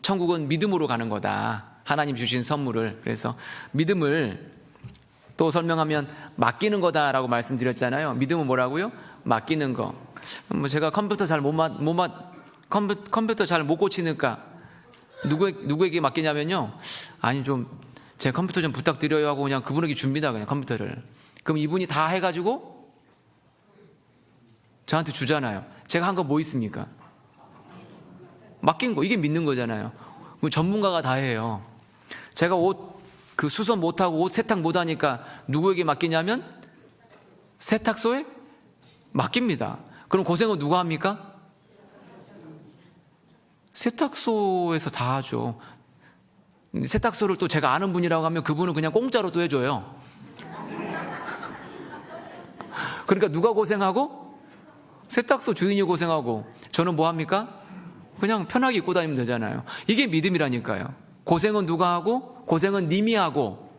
천국은 믿음으로 가는 거다. 하나님 주신 선물을. 그래서 믿음을 또 설명하면 맡기는 거다라고 말씀드렸잖아요. 믿음은 뭐라고요? 맡기는 거. 뭐 제가 컴퓨터 잘 못 고치니까 누구에게 맡기냐면요. 아니 좀 제 컴퓨터 좀 부탁드려요 하고 그냥 그분에게 줍니다. 그냥 컴퓨터를. 그럼 이분이 다 해가지고 저한테 주잖아요. 제가 한 거 뭐 있습니까? 맡긴 거. 이게 믿는 거잖아요. 전문가가 다 해요. 제가 그 수선 못하고 옷 세탁 못하니까 누구에게 맡기냐면 세탁소에 맡깁니다. 그럼 고생은 누가 합니까? 세탁소에서 다 하죠. 세탁소를 또 제가 아는 분이라고 하면 그분은 그냥 공짜로 또 해줘요. 그러니까 누가 고생하고? 세탁소 주인이 고생하고 저는 뭐 합니까? 그냥 편하게 입고 다니면 되잖아요. 이게 믿음이라니까요. 고생은 누가 하고? 고생은 님이 하고,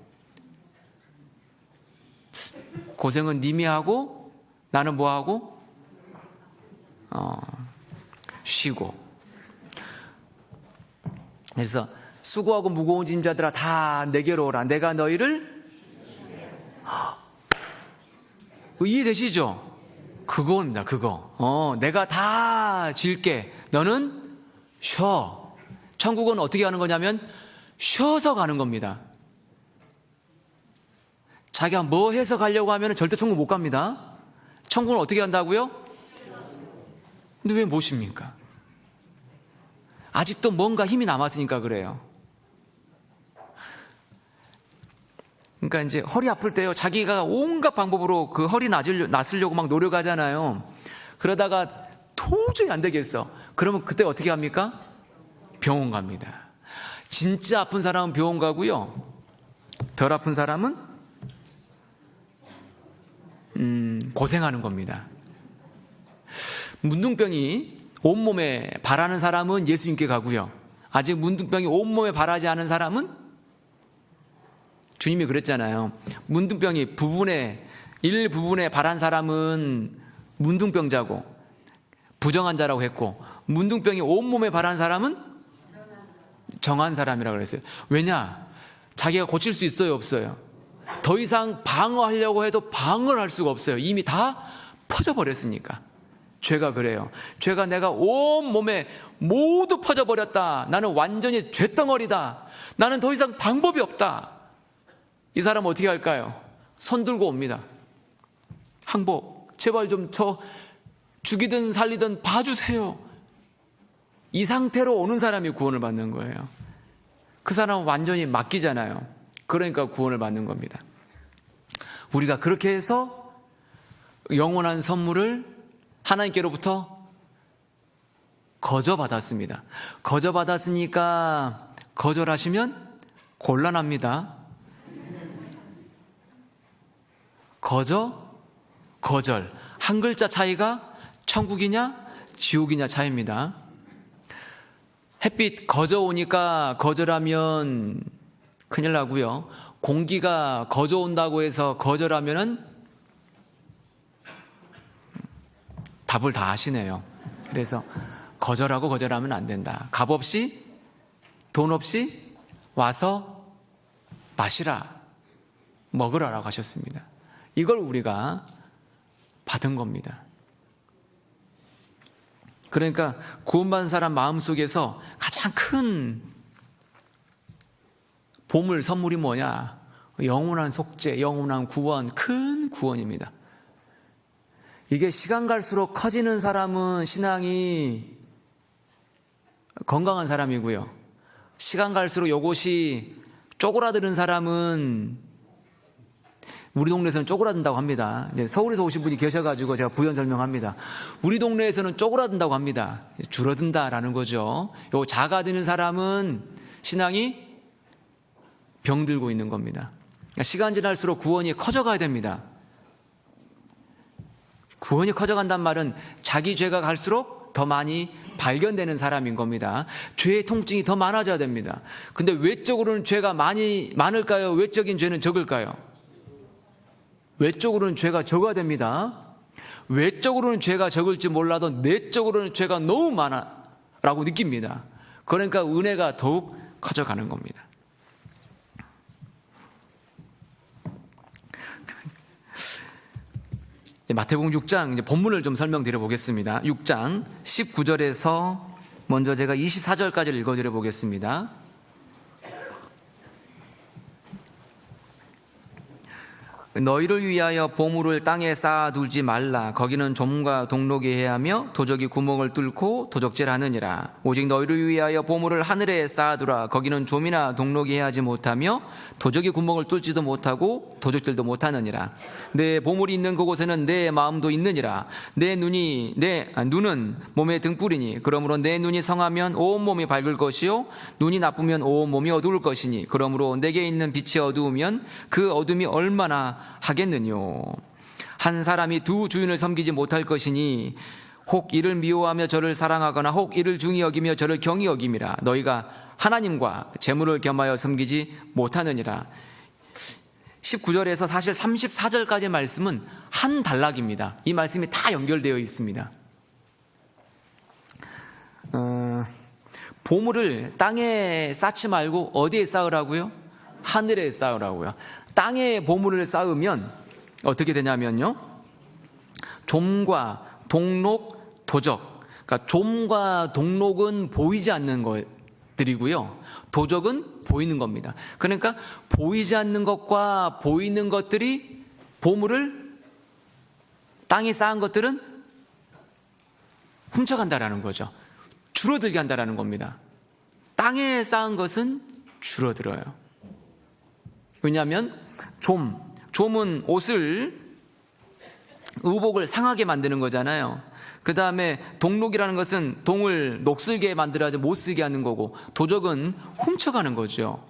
고생은 님이 하고, 나는 뭐 하고? 쉬고. 그래서 수고하고 무거운 짐자들아 다 내게로 오라. 내가 너희를 이해되시죠? 그거입니다. 그거. 내가 다 질게. 너는 쉬어. 천국은 어떻게 하는 거냐면 쉬어서 가는 겁니다. 자기가 뭐 해서 가려고 하면 절대 천국 못 갑니다. 천국은 어떻게 한다고요? 근데 왜 못 쉽니까? 아직도 뭔가 힘이 남았으니까 그래요. 그러니까 이제 허리 아플 때요, 자기가 온갖 방법으로 그 허리 낫으려고 막 노력하잖아요. 그러다가 도저히 안 되겠어. 그러면 그때 어떻게 합니까? 병원 갑니다. 진짜 아픈 사람은 병원 가고요. 덜 아픈 사람은 고생하는 겁니다. 문둥병이 온몸에 바라는 사람은 예수님께 가고요. 아직 문둥병이 온몸에 바라지 않은 사람은 주님이 그랬잖아요. 문둥병이 일부분에 바란 사람은 문둥병자고 부정한 자라고 했고 문둥병이 온몸에 바란 사람은 정한 사람이라고 그랬어요. 왜냐? 자기가 고칠 수 있어요, 없어요? 더 이상 방어하려고 해도 방어를 할 수가 없어요. 이미 다 퍼져버렸으니까. 죄가 그래요. 죄가 내가 온몸에 모두 퍼져버렸다. 나는 완전히 죄덩어리다. 나는 더 이상 방법이 없다. 이 사람 어떻게 할까요? 손 들고 옵니다. 항복, 제발 좀 저 죽이든 살리든 봐주세요. 이 상태로 오는 사람이 구원을 받는 거예요. 그 사람은 완전히 맡기잖아요. 그러니까 구원을 받는 겁니다. 우리가 그렇게 해서 영원한 선물을 하나님께로부터 거저받았습니다. 거저받았으니까 거절하시면 곤란합니다. 거절. 한 글자 차이가 천국이냐 지옥이냐 차이입니다. 햇빛 거저 오니까 거절하면 큰일 나고요. 공기가 거저 온다고 해서 거절하면은 답을 다 하시네요. 그래서 거절하면 안 된다. 값 없이 돈 없이 와서 마시라, 먹으라라고 하셨습니다. 이걸 우리가 받은 겁니다. 그러니까 구원받은 사람 마음속에서 가장 큰 보물 선물이 뭐냐? 영원한 속죄, 영원한 구원, 큰 구원입니다. 이게 시간 갈수록 커지는 사람은 신앙이 건강한 사람이고요. 시간 갈수록 이것이 쪼그라드는 사람은, 우리 동네에서는 쪼그라든다고 합니다. 이제 서울에서 오신 분이 계셔가지고 제가 부연 설명합니다. 우리 동네에서는 쪼그라든다고 합니다. 줄어든다라는 거죠. 요 작아지는 사람은 신앙이 병들고 있는 겁니다. 그러니까 시간 지날수록 구원이 커져가야 됩니다. 구원이 커져간단 말은 자기 죄가 갈수록 더 많이 발견되는 사람인 겁니다. 죄의 통증이 더 많아져야 됩니다. 근데 외적으로는 죄가 많을까요? 외적인 죄는 적을까요? 외적으로는 죄가 적어야 됩니다. 외적으로는 죄가 적을지 몰라도 내적으로는 죄가 너무 많아라고 느낍니다. 그러니까 은혜가 더욱 커져가는 겁니다. 마태복음 6장 이제 본문을 좀 설명드려 보겠습니다. 6장 19절에서 먼저 제가 24절까지를 읽어드려 보겠습니다. 너희를 위하여 보물을 땅에 쌓아두지 말라. 거기는 좀과 동록이 해하며 도적이 구멍을 뚫고 도적질하느니라. 오직 너희를 위하여 보물을 하늘에 쌓아두라. 거기는 좀이나 동록이 해하지 못하며 도적이 구멍을 뚫지도 못하고 도적질도 못하느니라. 내 보물이 있는 그곳에는 내 마음도 있느니라. 내 눈은 몸의 등불이니 그러므로 내 눈이 성하면 온 몸이 밝을 것이요 눈이 나쁘면 온 몸이 어두울 것이니 그러므로 내게 있는 빛이 어두우면 그 어둠이 얼마나 하겠느뇨. 한 사람이 두 주인을 섬기지 못할 것이니 혹 이를 미워하며 저를 사랑하거나 혹 이를 중히 여기며 저를 경히 여김이라. 너희가 하나님과 재물을 겸하여 섬기지 못하느니라. 19절에서 사실 34절까지의 말씀은 한 단락입니다. 이 말씀이 다 연결되어 있습니다. 보물을 땅에 쌓지 말고 어디에 쌓으라고요? 하늘에 쌓으라고요. 땅에 보물을 쌓으면 어떻게 되냐면요, 좀과 동록, 도적. 그러니까 좀과 동록은 보이지 않는 것들이고요, 도적은 보이는 겁니다. 그러니까 보이지 않는 것과 보이는 것들이, 보물을 땅에 쌓은 것들은 훔쳐간다라는 거죠. 줄어들게 한다라는 겁니다. 땅에 쌓은 것은 줄어들어요. 왜냐하면 좀은 옷을, 의복을 상하게 만드는 거잖아요. 그 다음에 동록이라는 것은 동을 녹슬게 만들어야지 못 쓰게 하는 거고, 도적은 훔쳐가는 거죠.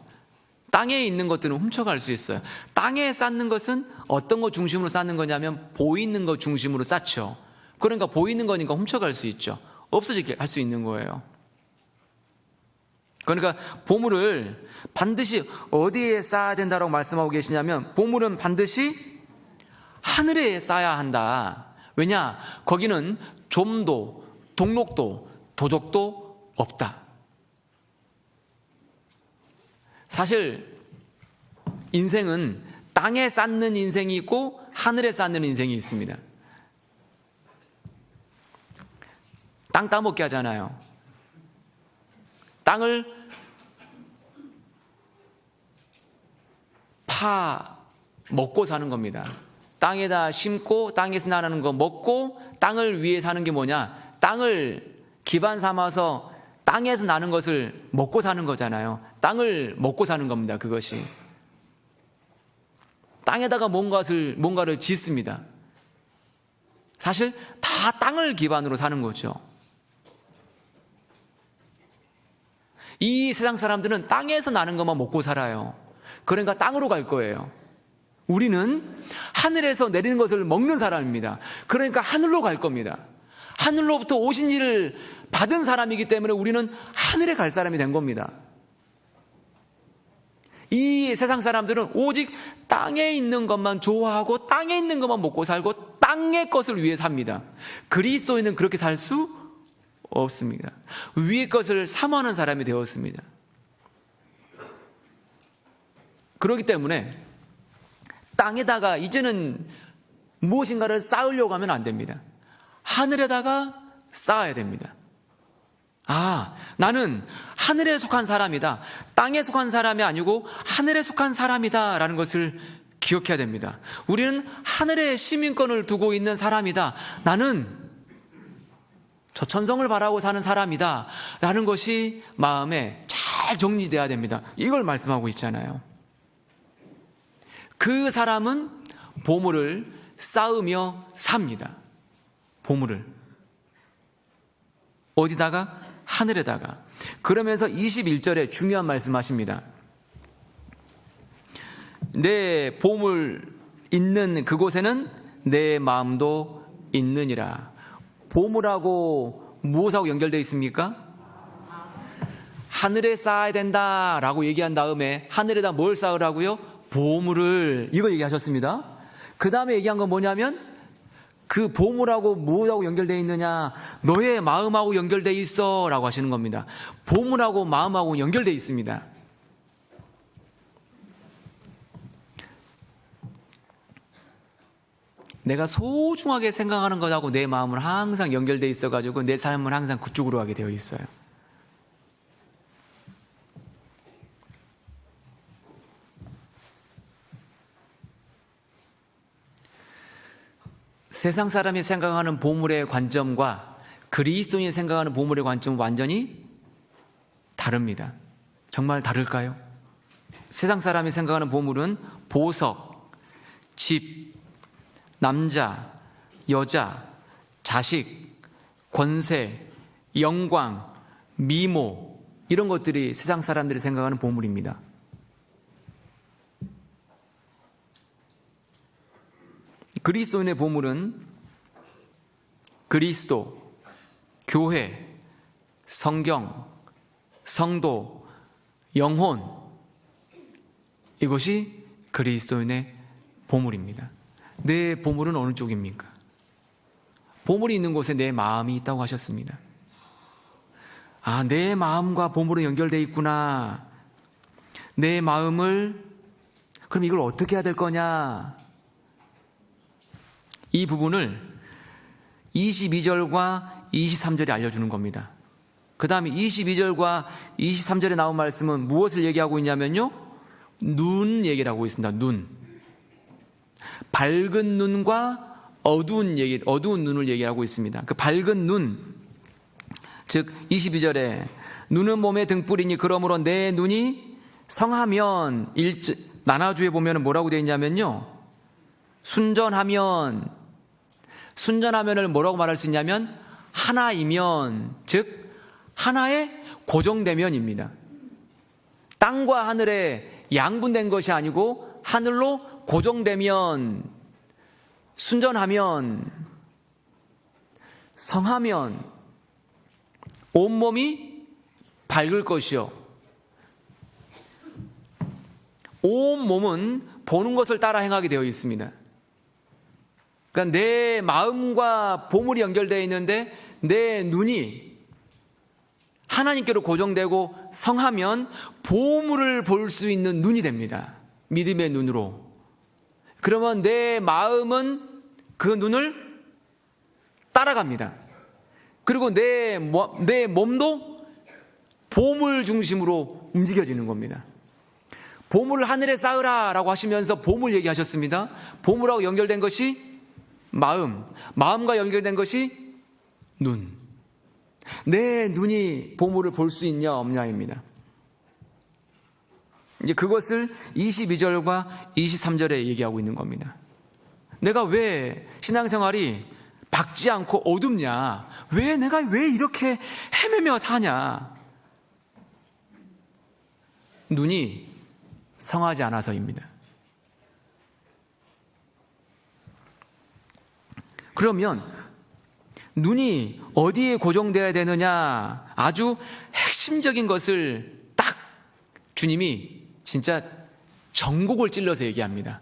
땅에 있는 것들은 훔쳐갈 수 있어요. 땅에 쌓는 것은 어떤 것 중심으로 쌓는 거냐면 보이는 것 중심으로 쌓죠. 그러니까 보이는 거니까 훔쳐갈 수 있죠. 없어지게 할 수 있는 거예요. 그러니까 보물을 반드시 어디에 쌓아야 된다고 말씀하고 계시냐면, 보물은 반드시 하늘에 쌓아야 한다. 왜냐? 거기는 좀도 동록도 도적도 없다. 사실 인생은 땅에 쌓는 인생이 있고 하늘에 쌓는 인생이 있습니다. 땅 따먹게 하잖아요. 땅을 먹고 사는 겁니다. 땅에다 심고 땅에서 나는 거 먹고 땅을 위해 사는 게 뭐냐? 땅을 기반 삼아서 땅에서 나는 것을 먹고 사는 거잖아요. 땅을 먹고 사는 겁니다. 그것이. 땅에다가 뭔가를 짓습니다. 사실 다 땅을 기반으로 사는 거죠. 이 세상 사람들은 땅에서 나는 것만 먹고 살아요. 그러니까 땅으로 갈 거예요. 우리는 하늘에서 내리는 것을 먹는 사람입니다. 그러니까 하늘로 갈 겁니다. 하늘로부터 오신 일을 받은 사람이기 때문에 우리는 하늘에 갈 사람이 된 겁니다. 이 세상 사람들은 오직 땅에 있는 것만 좋아하고 땅에 있는 것만 먹고 살고 땅의 것을 위해 삽니다. 그리스도인은 그렇게 살 수 없습니다. 위의 것을 사모하는 사람이 되었습니다. 그렇기 때문에 땅에다가 이제는 무엇인가를 쌓으려고 하면 안 됩니다. 하늘에다가 쌓아야 됩니다. 나는 하늘에 속한 사람이다. 땅에 속한 사람이 아니고 하늘에 속한 사람이다 라는 것을 기억해야 됩니다. 우리는 하늘의 시민권을 두고 있는 사람이다. 나는 저 천성을 바라고 사는 사람이다 라는 것이 마음에 잘 정리되어야 됩니다. 이걸 말씀하고 있잖아요. 그 사람은 보물을 쌓으며 삽니다. 보물을 어디다가? 하늘에다가. 그러면서 21절에 중요한 말씀하십니다. 내 보물 있는 그곳에는 내 마음도 있느니라. 보물하고 무엇하고 연결되어 있습니까? 하늘에 쌓아야 된다라고 얘기한 다음에 하늘에다 뭘 쌓으라고요? 보물을. 이거 얘기하셨습니다. 그 다음에 얘기한 건 뭐냐면 그 보물하고 무엇하고 연결되어 있느냐? 너의 마음하고 연결되어 있어 라고 하시는 겁니다. 보물하고 마음하고 연결되어 있습니다. 내가 소중하게 생각하는 것하고 내 마음은 항상 연결되어 있어가지고 내 삶은 항상 그쪽으로 가게 되어 있어요. 세상 사람이 생각하는 보물의 관점과 그리스도인이 생각하는 보물의 관점은 완전히 다릅니다. 정말 다를까요? 세상 사람이 생각하는 보물은 보석, 집, 남자, 여자, 자식, 권세, 영광, 미모, 이런 것들이 세상 사람들이 생각하는 보물입니다. 그리스도인의 보물은 그리스도, 교회, 성경, 성도, 영혼, 이것이 그리스도인의 보물입니다. 내 보물은 어느 쪽입니까? 보물이 있는 곳에 내 마음이 있다고 하셨습니다. 내 마음과 보물은 연결되어 있구나. 내 마음을, 그럼 이걸 어떻게 해야 될 거냐? 이 부분을 22절과 23절이 알려주는 겁니다. 그 다음에 22절과 23절에 나온 말씀은 무엇을 얘기하고 있냐면요, 눈 얘기를 하고 있습니다. 눈. 밝은 눈과 어두운 눈을 얘기하고 있습니다. 그 밝은 눈, 즉 22절에 눈은 몸의 등불이니 그러므로 내 눈이 성하면, 나나주에 보면 뭐라고 되어 있냐면요, 순전하면을 뭐라고 말할 수 있냐면 하나이면, 즉 하나의 고정되면입니다. 땅과 하늘에 양분된 것이 아니고 하늘로 고정되면, 순전하면, 성하면 온몸이 밝을 것이요. 온몸은 보는 것을 따라 행하게 되어 있습니다. 그러니까 내 마음과 보물이 연결되어 있는데 내 눈이 하나님께로 고정되고 성하면 보물을 볼 수 있는 눈이 됩니다. 믿음의 눈으로. 그러면 내 마음은 그 눈을 따라갑니다. 그리고 내 몸도 보물 중심으로 움직여지는 겁니다. 보물을 하늘에 쌓으라 라고 하시면서 보물 얘기하셨습니다. 보물하고 연결된 것이 마음과 연결된 것이 눈. 내 눈이 보물을 볼 수 있냐 없냐입니다. 이제 그것을 22절과 23절에 얘기하고 있는 겁니다. 내가 왜 신앙생활이 밝지 않고 어둡냐? 내가 왜 이렇게 헤매며 사냐? 눈이 성하지 않아서입니다. 그러면 눈이 어디에 고정되어야 되느냐? 아주 핵심적인 것을 딱 주님이 진짜 전곡을 찔러서 얘기합니다.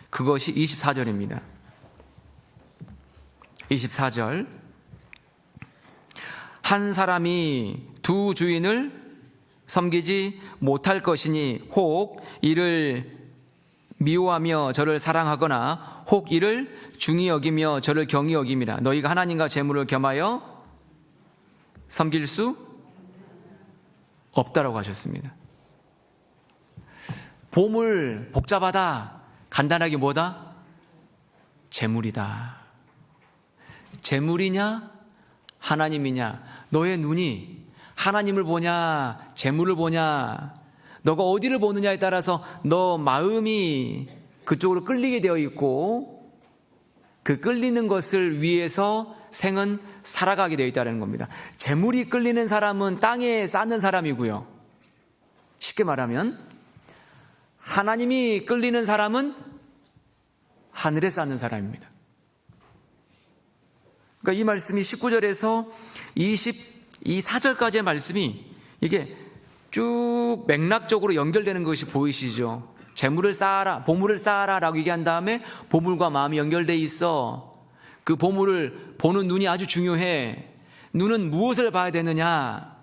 그것이 24절입니다. 24절. 한 사람이 두 주인을 섬기지 못할 것이니 혹 이를 미워하며 저를 사랑하거나 혹 이를 중히 여기며 저를 경히 여김이라. 너희가 하나님과 재물을 겸하여 섬길 수 없다라고 하셨습니다. 보물 복잡하다, 간단하게 뭐다? 재물이다. 재물이냐 하나님이냐? 너의 눈이 하나님을 보냐 재물을 보냐, 너가 어디를 보느냐에 따라서 너 마음이 그쪽으로 끌리게 되어 있고 그 끌리는 것을 위해서 생은 살아가게 되어 있다는 겁니다. 재물이 끌리는 사람은 땅에 쌓는 사람이고요, 쉽게 말하면 하나님이 끌리는 사람은 하늘에 쌓는 사람입니다. 그러니까 이 말씀이 19절에서 24절까지의 말씀이 이게 쭉 맥락적으로 연결되는 것이 보이시죠? 재물을 쌓아라, 보물을 쌓아라 라고 얘기한 다음에 보물과 마음이 연결되어 있어. 그 보물을 보는 눈이 아주 중요해. 눈은 무엇을 봐야 되느냐?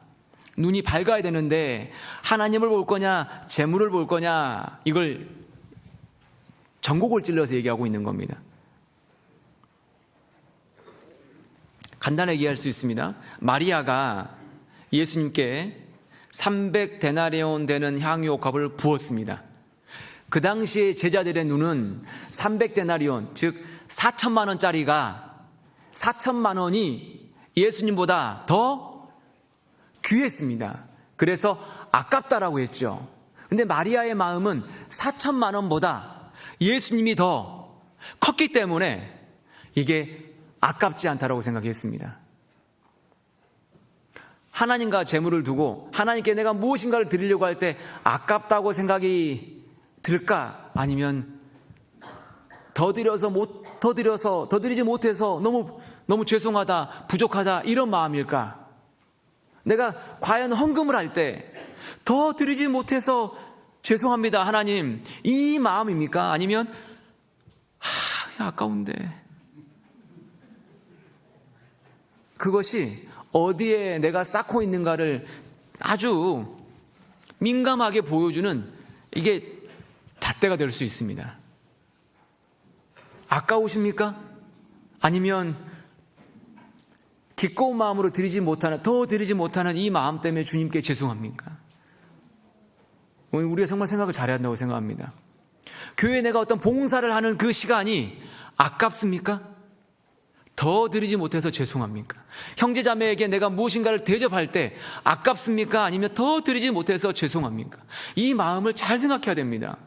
눈이 밝아야 되는데 하나님을 볼 거냐 재물을 볼 거냐, 이걸 전곡을 찔러서 얘기하고 있는 겁니다. 간단하게 얘기할 수 있습니다. 마리아가 예수님께 300데나리온 되는 향유옥합을 부었습니다. 그 당시에 제자들의 눈은 300데나리온, 즉 4천만 원짜리가 4천만 원이 예수님보다 더 귀했습니다. 그래서 아깝다라고 했죠. 근데 마리아의 마음은 4천만 원보다 예수님이 더 컸기 때문에 이게 아깝지 않다라고 생각했습니다. 하나님과 재물을 두고 하나님께 내가 무엇인가를 드리려고 할 때 아깝다고 생각이 들까? 아니면 더 드리지 못해서 너무 죄송하다, 부족하다, 이런 마음일까? 내가 과연 헌금을 할 때 더 드리지 못해서 죄송합니다 하나님, 이 마음입니까? 아니면 아까운데, 그것이 어디에 내가 쌓고 있는가를 아주 민감하게 보여주는 이게 잣대가 될 수 있습니다. 아까우십니까? 아니면 기꺼운 마음으로 더 드리지 못하는 이 마음 때문에 주님께 죄송합니까? 우리가 정말 생각을 잘해야 한다고 생각합니다. 교회에 내가 어떤 봉사를 하는 그 시간이 아깝습니까? 더 드리지 못해서 죄송합니까? 형제자매에게 내가 무엇인가를 대접할 때 아깝습니까? 아니면 더 드리지 못해서 죄송합니까? 이 마음을 잘 생각해야 됩니다.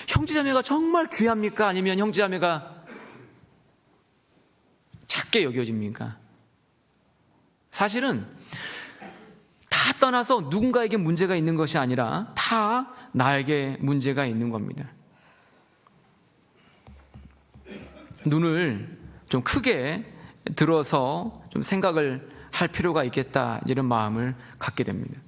형제자매가 정말 귀합니까? 아니면 형제자매가 작게 여겨집니까? 사실은 다 떠나서 누군가에게 문제가 있는 것이 아니라 다 나에게 문제가 있는 겁니다. 눈을 좀 크게 들어서 좀 생각을 할 필요가 있겠다, 이런 마음을 갖게 됩니다.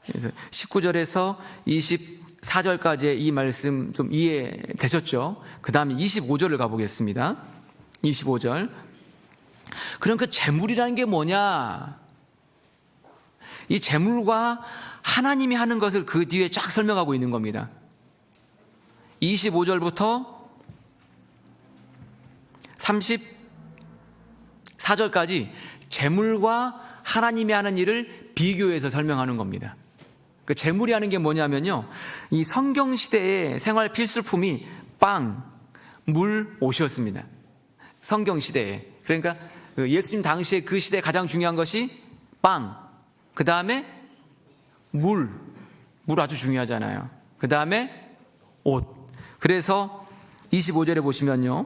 그래서 19절에서 24절까지의 이 말씀 좀 이해되셨죠? 그 다음에 25절을 가보겠습니다. 25절. 그럼 그 재물이라는 게 뭐냐? 이 재물과 하나님이 하는 것을 그 뒤에 쫙 설명하고 있는 겁니다. 25절부터 34절까지 재물과 하나님이 하는 일을 비교해서 설명하는 겁니다. 그 재물이 하는 게 뭐냐면요, 이 성경 시대의 생활 필수품이 빵, 물, 옷이었습니다. 성경 시대에. 그러니까 예수님 당시에 그 시대에 가장 중요한 것이 빵, 그 다음에 물 아주 중요하잖아요. 그 다음에 옷. 그래서 25절에 보시면요,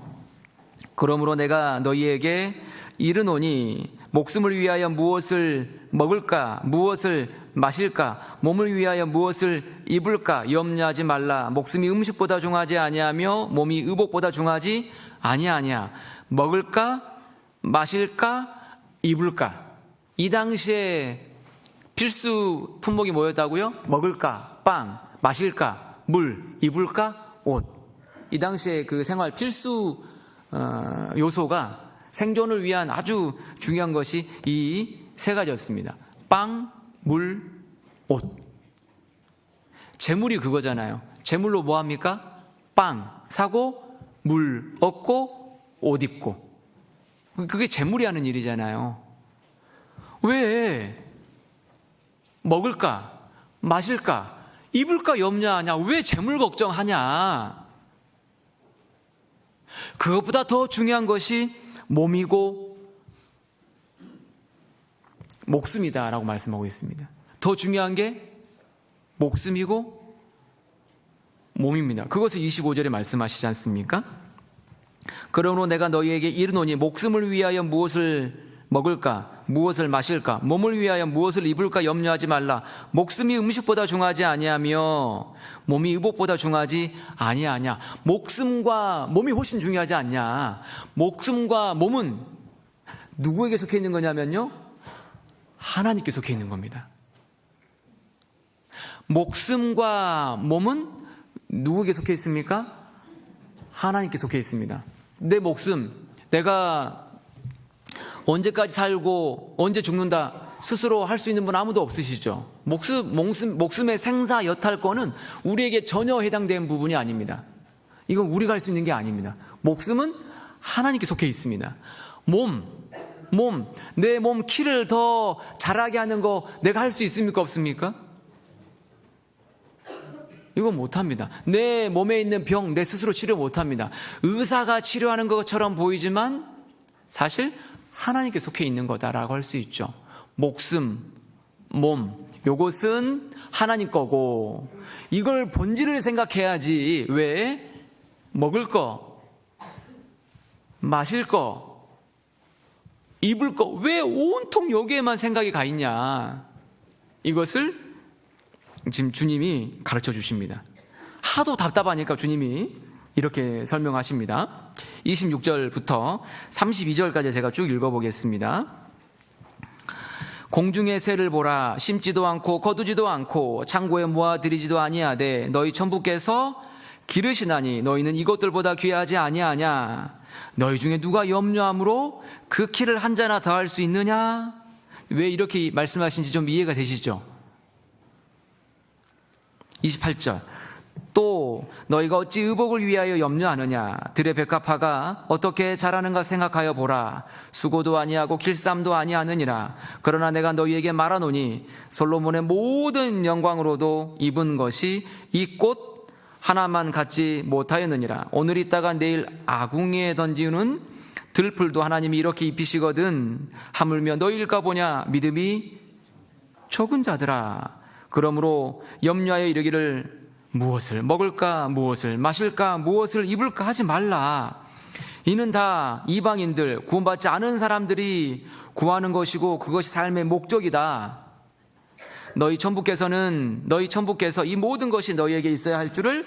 그러므로 내가 너희에게 이르노니 목숨을 위하여 무엇을 먹을까, 무엇을 마실까, 몸을 위하여 무엇을 입을까 염려하지 말라. 목숨이 음식보다 중하지 아니하며 몸이 의복보다 중하지 아니하냐. 먹을까, 마실까, 입을까. 이 당시에 필수 품목이 뭐였다고요? 먹을까, 빵, 마실까, 물, 입을까, 옷. 이 당시에 그 생활 필수 요소가, 생존을 위한 아주 중요한 것이 이 세 가지였습니다. 빵, 물, 옷. 재물이 그거잖아요. 재물로 뭐 합니까? 빵 사고, 물 얻고, 옷 입고. 그게 재물이 하는 일이잖아요. 왜 먹을까, 마실까, 입을까 염려하냐? 왜 재물 걱정하냐? 그것보다 더 중요한 것이 몸이고 목숨이다라고 말씀하고 있습니다. 더 중요한 게 목숨이고 몸입니다. 그것을 25절에 말씀하시지 않습니까? 그러므로 내가 너희에게 이르노니 목숨을 위하여 무엇을 먹을까, 무엇을 마실까, 몸을 위하여 무엇을 입을까 염려하지 말라. 목숨이 음식보다 중하지 아니하며 몸이 의복보다 중하지 아니하냐. 목숨과 몸이 훨씬 중요하지 않냐. 목숨과 몸은 누구에게 속해 있는 거냐면요, 하나님께 속해 있는 겁니다. 목숨과 몸은 누구에게 속해 있습니까? 하나님께 속해 있습니다. 내 목숨, 내가 언제까지 살고 언제 죽는다 스스로 할 수 있는 분 아무도 없으시죠. 목숨의 생사 여탈권은 우리에게 전혀 해당되는 부분이 아닙니다. 이건 우리가 할 수 있는 게 아닙니다. 목숨은 하나님께 속해 있습니다. 내 몸 키를 더 자라게 하는 거 내가 할 수 있습니까? 없습니까? 이건 못합니다. 내 몸에 있는 병 내 스스로 치료 못합니다. 의사가 치료하는 것처럼 보이지만 사실 하나님께 속해 있는 거다라고 할 수 있죠. 목숨, 몸, 요것은 하나님 거고, 이걸 본질을 생각해야지 왜 먹을 거, 마실 거, 입을 거, 왜 온통 여기에만 생각이 가 있냐. 이것을 지금 주님이 가르쳐 주십니다. 하도 답답하니까 주님이 이렇게 설명하십니다. 26절부터 32절까지 제가 쭉 읽어보겠습니다. 공중의 새를 보라. 심지도 않고 거두지도 않고 창고에 모아들이지도 아니하되 너희 천부께서 기르시나니 너희는 이것들보다 귀하지 아니하냐. 너희 중에 누가 염려함으로 그 키를 한 자나 더할 수 있느냐. 왜 이렇게 말씀하신지 좀 이해가 되시죠? 28절. 또 너희가 어찌 의복을 위하여 염려하느냐. 들의 백합화가 어떻게 자라는가 생각하여 보라. 수고도 아니하고 길쌈도 아니하느니라. 그러나 내가 너희에게 말하노니 솔로몬의 모든 영광으로도 입은 것이 이 꽃 하나만 갖지 못하였느니라. 오늘 있다가 내일 아궁이에 던지는 들풀도 하나님이 이렇게 입히시거든. 하물며 너희일까 보냐. 믿음이 적은 자들아. 그러므로 염려하여 이르기를 무엇을 먹을까, 무엇을 마실까, 무엇을 입을까 하지 말라. 이는 다 이방인들, 구원받지 않은 사람들이 구하는 것이고 그것이 삶의 목적이다. 너희 천부께서 이 모든 것이 너희에게 있어야 할 줄을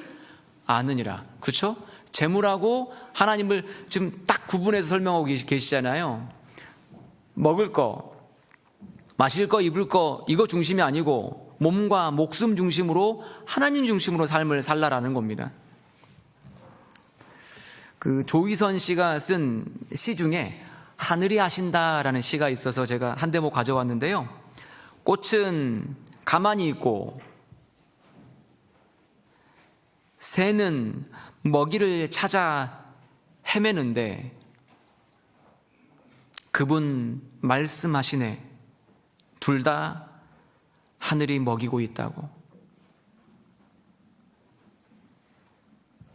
아느니라. 그렇죠? 재물하고 하나님을 지금 딱 구분해서 설명하고 계시잖아요. 먹을 거, 마실 거, 입을 거 이거 중심이 아니고 몸과 목숨 중심으로 하나님 중심으로 삶을 살라라는 겁니다. 그 조희선 씨가 쓴 시 중에 하늘이 아신다라는 시가 있어서 제가 한 대목 가져왔는데요. 꽃은 가만히 있고 새는 먹이를 찾아 헤매는데 그분 말씀하시네. 둘 다 하늘이 먹이고 있다고.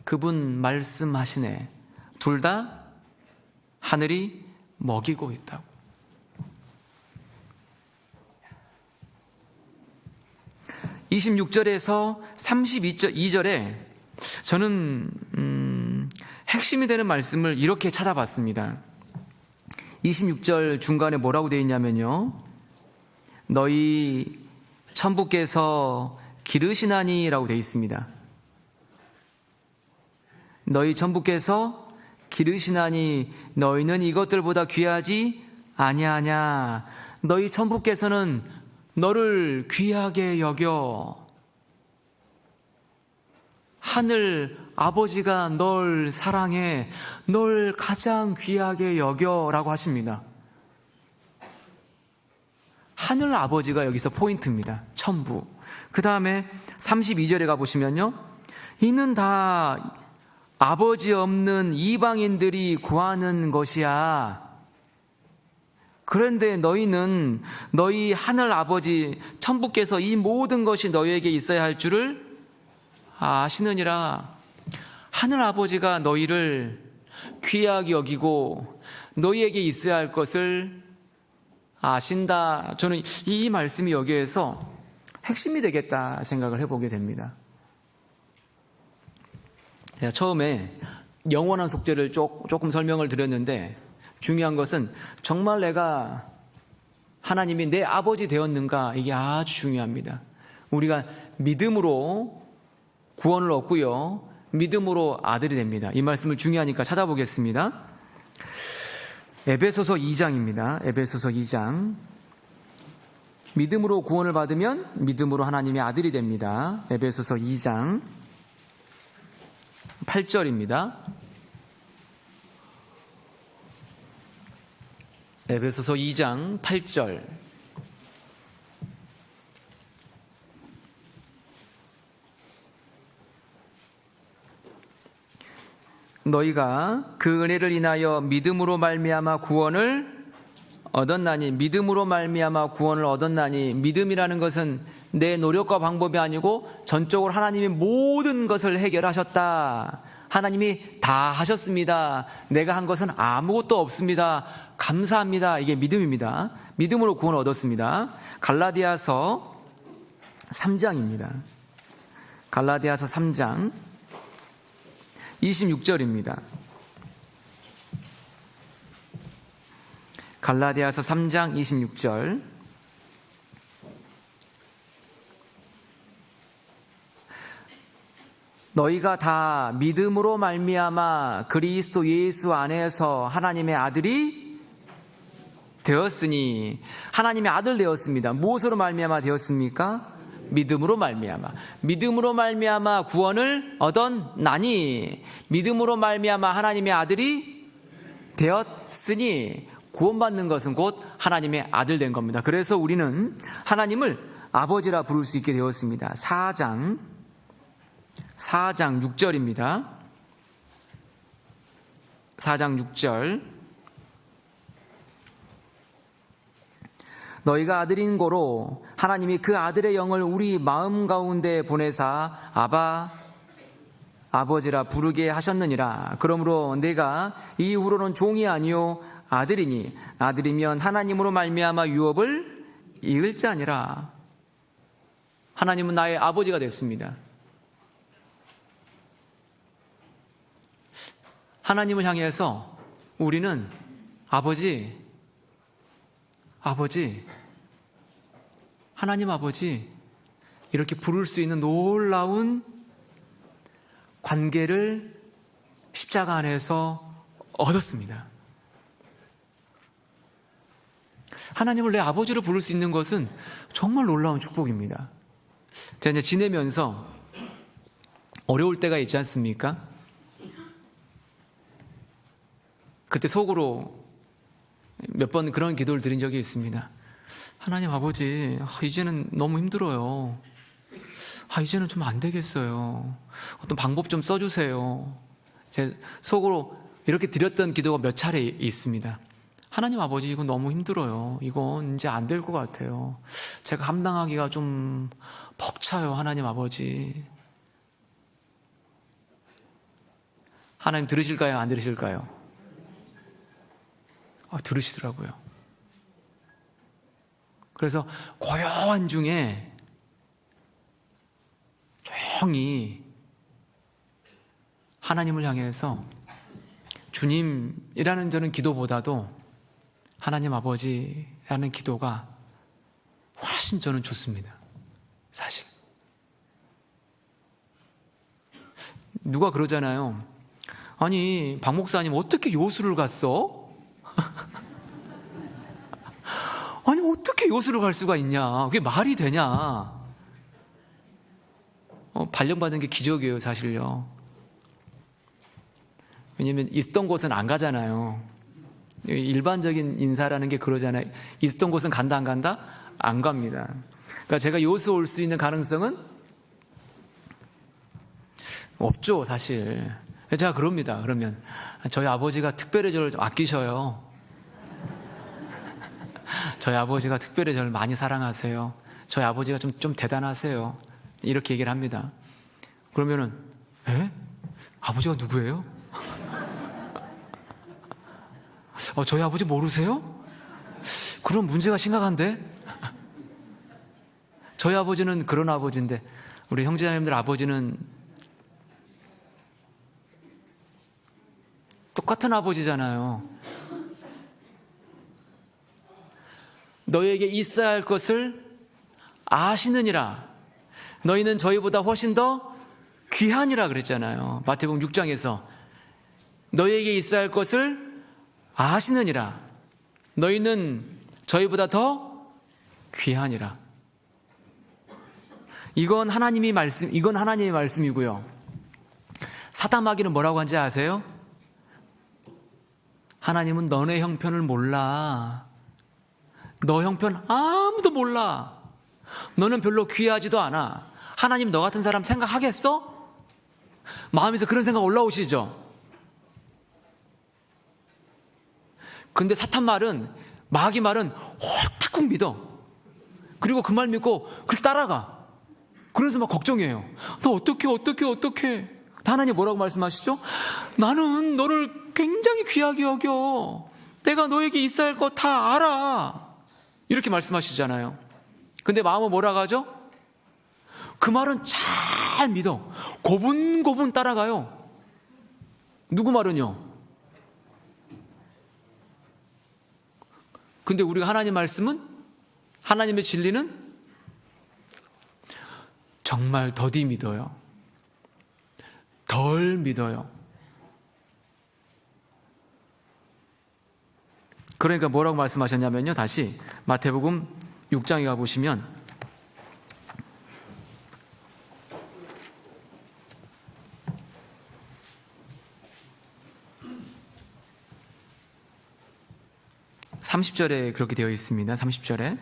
그분 말씀하시네. 둘 다 하늘이 먹이고 있다고. (26절에서) (32절에) 저는 핵심이 되는 말씀을 이렇게 찾아봤습니다. 26절 중간에 뭐라고 되어 있냐면요, 너희 천부께서 기르시나니 라고 되어 있습니다. 너희 천부께서 기르시나니 너희는 이것들보다 귀하지 아니하냐. 너희 천부께서는 너를 귀하게 여겨. 하늘 아버지가 널 사랑해. 널 가장 귀하게 여겨 라고 하십니다. 하늘 아버지가 여기서 포인트입니다. 천부. 그 다음에 32절에 가보시면요, 이는 다 아버지 없는 이방인들이 구하는 것이야. 그런데 너희는 너희 하늘 아버지 천부께서 이 모든 것이 너희에게 있어야 할 줄을 아시느니라. 하늘 아버지가 너희를 귀하게 여기고 너희에게 있어야 할 것을 아신다. 저는 이 말씀이 여기에서 핵심이 되겠다 생각을 해보게 됩니다. 제가 처음에 영원한 속죄를 조금 설명을 드렸는데, 중요한 것은 정말 내가 하나님이 내 아버지 되었는가, 이게 아주 중요합니다. 우리가 믿음으로 구원을 얻고요, 믿음으로 아들이 됩니다. 이 말씀을 중요하니까 찾아보겠습니다. 에베소서 2장입니다. 에베소서 2장. 믿음으로 구원을 받으면 믿음으로 하나님의 아들이 됩니다. 에베소서 2장 8절입니다. 에베소서 2장 8절. 너희가 그 은혜를 인하여 믿음으로 말미암아 구원을 얻었나니. 믿음으로 말미암아 구원을 얻었나니. 믿음이라는 것은 내 노력과 방법이 아니고 전적으로 하나님이 모든 것을 해결하셨다. 하나님이 다 하셨습니다. 내가 한 것은 아무것도 없습니다. 감사합니다. 이게 믿음입니다. 믿음으로 구원을 얻었습니다. 갈라디아서 3장입니다. 갈라디아서 3장 26절입니다. 갈라디아서 3장 26절. 너희가 다 믿음으로 말미암아 그리스도 예수 안에서 하나님의 아들이 되었으니. 하나님의 아들 되었습니다. 무엇으로 말미암아 되었습니까? 믿음으로 말미암아. 믿음으로 말미암아 구원을 얻었나니. 믿음으로 말미암아 하나님의 아들이 되었으니. 구원받는 것은 곧 하나님의 아들 된 겁니다. 그래서 우리는 하나님을 아버지라 부를 수 있게 되었습니다. 4장 6절입니다. 4장 6절. 너희가 아들인 고로 하나님이 그 아들의 영을 우리 마음 가운데 보내사 아바 아버지라 부르게 하셨느니라. 그러므로 내가 이후로는 종이 아니요 아들이니 아들이면 하나님으로 말미암아 유업을 이을 자니라. 하나님은 나의 아버지가 됐습니다. 하나님을 향해서 우리는 아버지, 하나님 아버지 이렇게 부를 수 있는 놀라운 관계를 십자가 안에서 얻었습니다. 하나님을 내 아버지로 부를 수 있는 것은 정말 놀라운 축복입니다. 제가 이제 지내면서 어려울 때가 있지 않습니까? 그때 속으로 몇 번 그런 기도를 드린 적이 있습니다. 하나님 아버지, 이제는 너무 힘들어요. 이제는 좀 안 되겠어요. 어떤 방법 좀 써주세요. 제 속으로 이렇게 드렸던 기도가 몇 차례 있습니다. 하나님 아버지, 이거 너무 힘들어요. 이건 이제 안 될 것 같아요. 제가 감당하기가 좀 벅차요. 하나님 아버지. 하나님 들으실까요? 안 들으실까요? 들으시더라고요. 그래서 고요한 중에 조용히 하나님을 향해서 주님이라는 저는 기도보다도 하나님 아버지라는 기도가 훨씬 저는 좋습니다. 사실 누가 그러잖아요. 아니, 박 목사님 어떻게 요술을 갔어? 아니, 어떻게 요술을 갈 수가 있냐? 그게 말이 되냐? 발령받은 게 기적이에요, 사실요. 왜냐면 있던 곳은 안 가잖아요. 일반적인 인사라는 게 그러잖아요. 있던 곳은 간다, 안 간다? 안 갑니다. 그러니까 제가 요수 올 수 있는 가능성은 없죠, 사실. 제가 그럽니다. 그러면 저희 아버지가 특별히 저를 좀 아끼셔요. 저희 아버지가 특별히 저를 많이 사랑하세요. 저희 아버지가 좀 대단하세요. 이렇게 얘기를 합니다. 그러면은, 아버지가 누구예요? 저희 아버지 모르세요? 그럼 문제가 심각한데? 저희 아버지는 그런 아버지인데, 우리 형제자매님들 아버지는 똑같은 아버지잖아요. 너에게 있어야 할 것을 아시느니라. 너희는 저희보다 훨씬 더 귀하니라 그랬잖아요. 마태복음 6장에서 너희에게 있어야 할 것을 아시느니라. 너희는 저희보다 더 귀하니라. 이건 하나님의 말씀이고요. 사단 마귀는 뭐라고 한지 아세요? 하나님은 너네 형편을 몰라. 너 형편 아무도 몰라. 너는 별로 귀하지도 않아. 하나님 너 같은 사람 생각하겠어? 마음에서 그런 생각 올라오시죠? 근데 사탄 말은, 마귀 말은 홀딱쿵 믿어. 그리고 그 말 믿고 그렇게 따라가. 그래서 막 걱정해요. 나 어떡해. 하나님 뭐라고 말씀하시죠? 나는 너를 굉장히 귀하게 여겨. 내가 너에게 있어야 할 거 다 알아. 이렇게 말씀하시잖아요. 근데 마음은 뭐라 가죠? 그 말은 잘 믿어. 고분고분 따라가요. 누구 말은요? 근데 우리가 하나님 말씀은, 하나님의 진리는 정말 더디 믿어요. 덜 믿어요. 그러니까 뭐라고 말씀하셨냐면요. 다시 마태복음 6장에 가보시면 (30절에) 그렇게 되어 있습니다. 30절에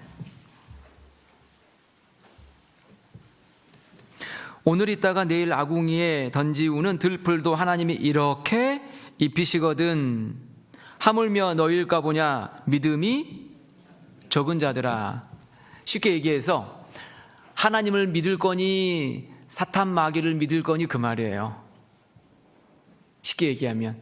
오늘 있다가 내일 아궁이에 던지우는 들풀도 하나님이 이렇게 입히시거든. 하물며 너희일까 보냐. 믿음이 적은 자들아. 쉽게 얘기해서 하나님을 믿을 거니 사탄 마귀를 믿을 거니 그 말이에요. 쉽게 얘기하면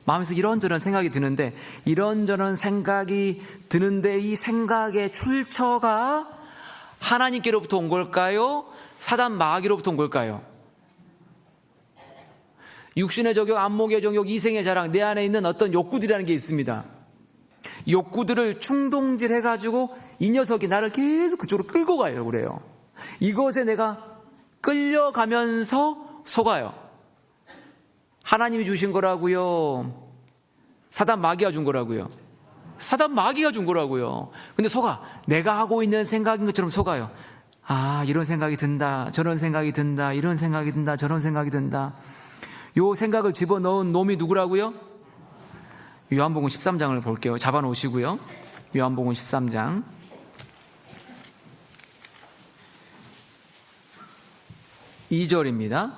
마음에서 이런저런 생각이 드는데, 이런저런 생각이 드는데 이 생각의 출처가 하나님께로부터 온 걸까요? 사단 마귀로부터 온 걸까요? 육신의 정욕, 안목의 정욕, 이생의 자랑, 내 안에 있는 어떤 욕구들이라는 게 있습니다. 욕구들을 충동질해가지고 이 녀석이 나를 계속 그쪽으로 끌고 가요. 그래요. 이것에 내가 끌려가면서 속아요. 하나님이 주신 거라고요? 사단 마귀가 준 거라고요? 사단 마귀가 준 거라고요. 근데 속아. 내가 하고 있는 생각인 것처럼 속아요. 이런 생각이 든다. 저런 생각이 든다. 이런 생각이 든다. 저런 생각이 든다. 요 생각을 집어넣은 놈이 누구라고요? 요한복음 13장을 볼게요. 잡아놓으시고요. 요한복음 13장 2절입니다.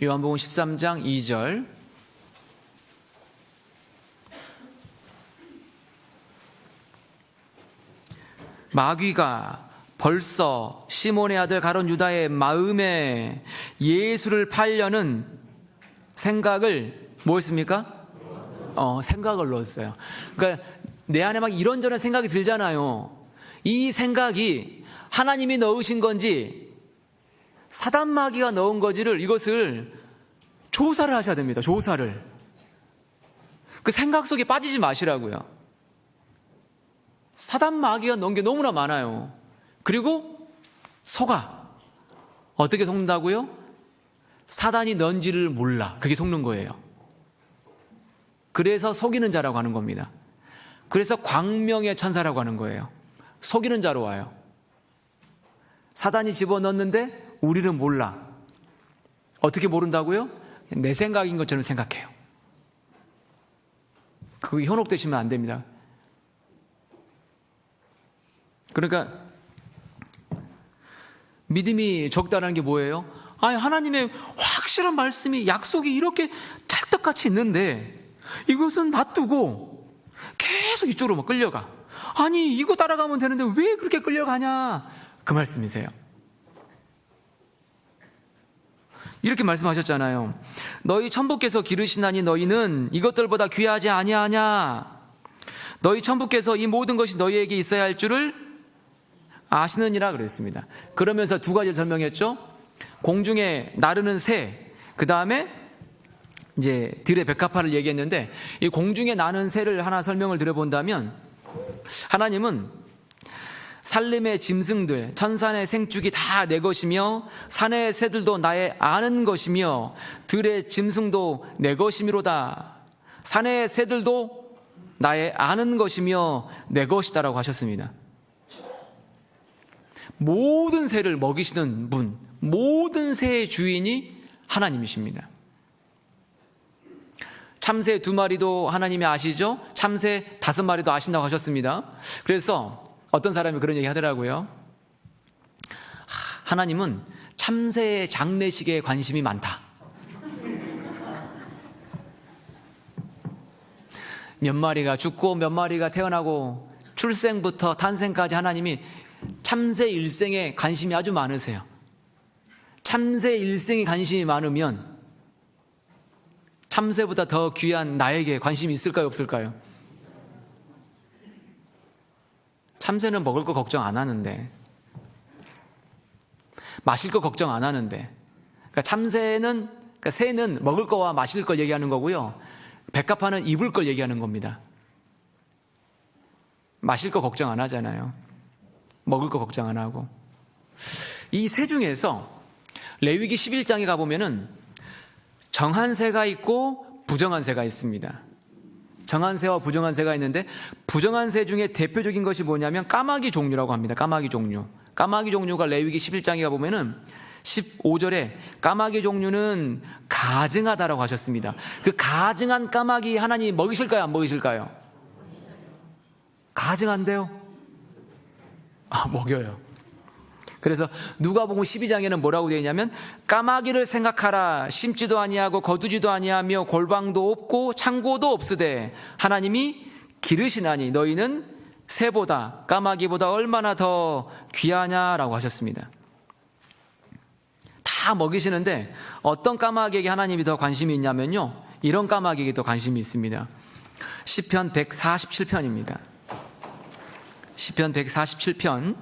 요한복음 13장 2절. 마귀가 벌써 시몬의 아들 가룟 유다의 마음에 예수를 팔려는 생각을 뭐했습니까? 생각을 넣었어요. 그러니까 내 안에 막 이런저런 생각이 들잖아요. 이 생각이 하나님이 넣으신 건지 사단 마귀가 넣은 건지를 이것을 조사를 하셔야 됩니다. 조사를. 그 생각 속에 빠지지 마시라고요. 사단 마귀가 넣은 게 너무나 많아요. 그리고 속아. 어떻게 속는다고요? 사단이 넣은지를 몰라. 그게 속는 거예요. 그래서 속이는 자라고 하는 겁니다. 그래서 광명의 천사라고 하는 거예요. 속이는 자로 와요. 사단이 집어넣는데 우리는 몰라. 어떻게 모른다고요? 내 생각인 것처럼 생각해요. 그거 현혹되시면 안 됩니다. 그러니까 믿음이 적다라는 게 뭐예요? 아니, 하나님의 확실한 말씀이, 약속이 이렇게 찰떡같이 있는데 이것은 놔두고 계속 이쪽으로만 끌려가. 아니, 이거 따라가면 되는데 왜 그렇게 끌려가냐, 그 말씀이세요. 이렇게 말씀하셨잖아요. 너희 천부께서 기르시나니 너희는 이것들보다 귀하지 아니하냐. 너희 천부께서 이 모든 것이 너희에게 있어야 할 줄을 아시느니라 그랬습니다. 그러면서 두 가지를 설명했죠. 공중에 나르는 새, 그 다음에 이제 들의 백합화를 얘기했는데, 이 공중에 나는 새를 하나 설명을 드려본다면, 하나님은 산림의 짐승들, 천산의 생축이 다 내 것이며 산의 새들도 나의 아는 것이며 들의 짐승도 내 것이미로다. 산의 새들도 나의 아는 것이며 내 것이다라고 하셨습니다. 모든 새를 먹이시는 분, 모든 새의 주인이 하나님이십니다. 참새 2마리도 하나님이 아시죠? 참새 5마리도 아신다고 하셨습니다. 그래서 어떤 사람이 그런 얘기 하더라고요. 하나님은 참새의 장례식에 관심이 많다. 몇 마리가 죽고 몇 마리가 태어나고 출생부터 탄생까지 하나님이 참새 일생에 관심이 아주 많으세요. 참새 일생에 관심이 많으면 참새보다 더 귀한 나에게 관심이 있을까요, 없을까요? 참새는 먹을 거 걱정 안 하는데, 마실 거 걱정 안 하는데, 그러니까 참새는, 그러니까 새는 먹을 거와 마실 걸 얘기하는 거고요, 백합화는 입을 걸 얘기하는 겁니다. 마실 거 걱정 안 하잖아요. 먹을 거 걱정 안 하고. 이 새 중에서 레위기 11장에 가보면은 정한 새가 있고 부정한 새가 있습니다. 정한 새와 부정한 새가 있는데, 부정한 새 중에 대표적인 것이 뭐냐면 까마귀 종류라고 합니다. 까마귀 종류. 까마귀 종류가 레위기 11장에 가보면은 15절에 까마귀 종류는 가증하다라고 하셨습니다. 그 가증한 까마귀 하나님 먹이실까요, 안 먹이실까요? 가증한데요? 먹여요. 그래서 누가복음 12장에는 뭐라고 되어 있냐면, 까마귀를 생각하라. 심지도 아니하고 거두지도 아니하며 골방도 없고 창고도 없으되 하나님이 기르시나니 너희는 새보다 까마귀보다 얼마나 더 귀하냐라고 하셨습니다. 다 먹이시는데 어떤 까마귀에게 하나님이 더 관심이 있냐면요, 이런 까마귀에게 더 관심이 있습니다. 시편 147편입니다. 시편 147편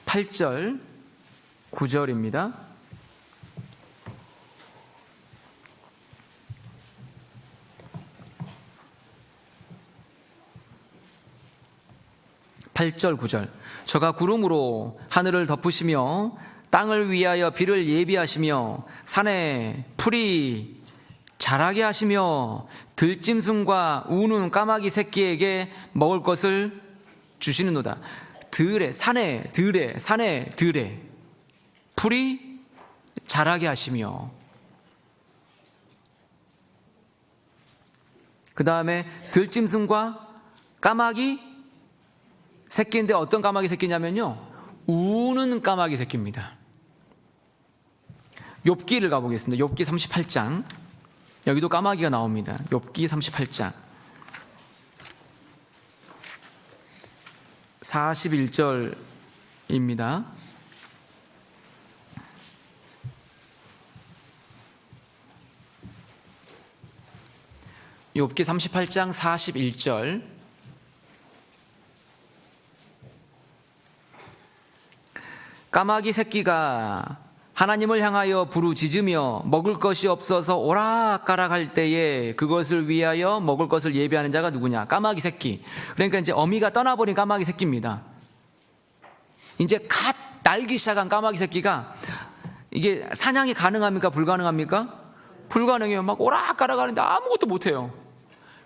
8절 9절입니다. (8절) 9절. 저가 구름으로 하늘을 덮으시며 땅을 위하여 비를 예비하시며 산에 풀이 자라게 하시며 들짐승과 우는 까마귀 새끼에게 먹을 것을 주시는도다. 산에 들에 풀이 자라게 하시며, 그 다음에 들짐승과 까마귀 새끼인데 어떤 까마귀 새끼냐면요, 우는 까마귀 새끼입니다. 욥기를 가보겠습니다. 욥기 38장. 여기도 까마귀가 나옵니다. 욥기 38장 41절입니다. 욥기 38장 41절. 까마귀 새끼가 하나님을 향하여 부르짖으며 먹을 것이 없어서 오락가락할 때에 그것을 위하여 먹을 것을 예비하는 자가 누구냐? 까마귀 새끼. 그러니까 이제 어미가 떠나버린 까마귀 새끼입니다. 이제 갓 날기 시작한 까마귀 새끼가, 이게 사냥이 가능합니까? 불가능합니까? 불가능해요. 막 오락가락 하는데 아무것도 못해요.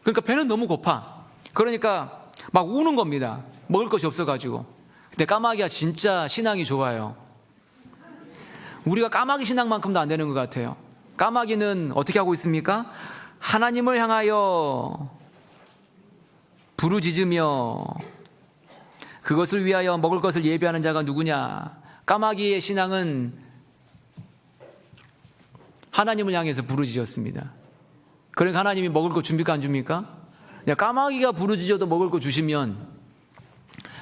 그러니까 배는 너무 고파. 그러니까 막 우는 겁니다. 먹을 것이 없어가지고. 근데 까마귀가 진짜 신앙이 좋아요. 우리가 까마귀 신앙만큼도 안 되는 것 같아요. 까마귀는 어떻게 하고 있습니까? 하나님을 향하여 부르짖으며 그것을 위하여 먹을 것을 예비하는 자가 누구냐? 까마귀의 신앙은 하나님을 향해서 부르짖었습니다. 그러니까 하나님이 먹을 거 줍니까, 안 줍니까? 까마귀가 부르짖어도 먹을 거 주시면,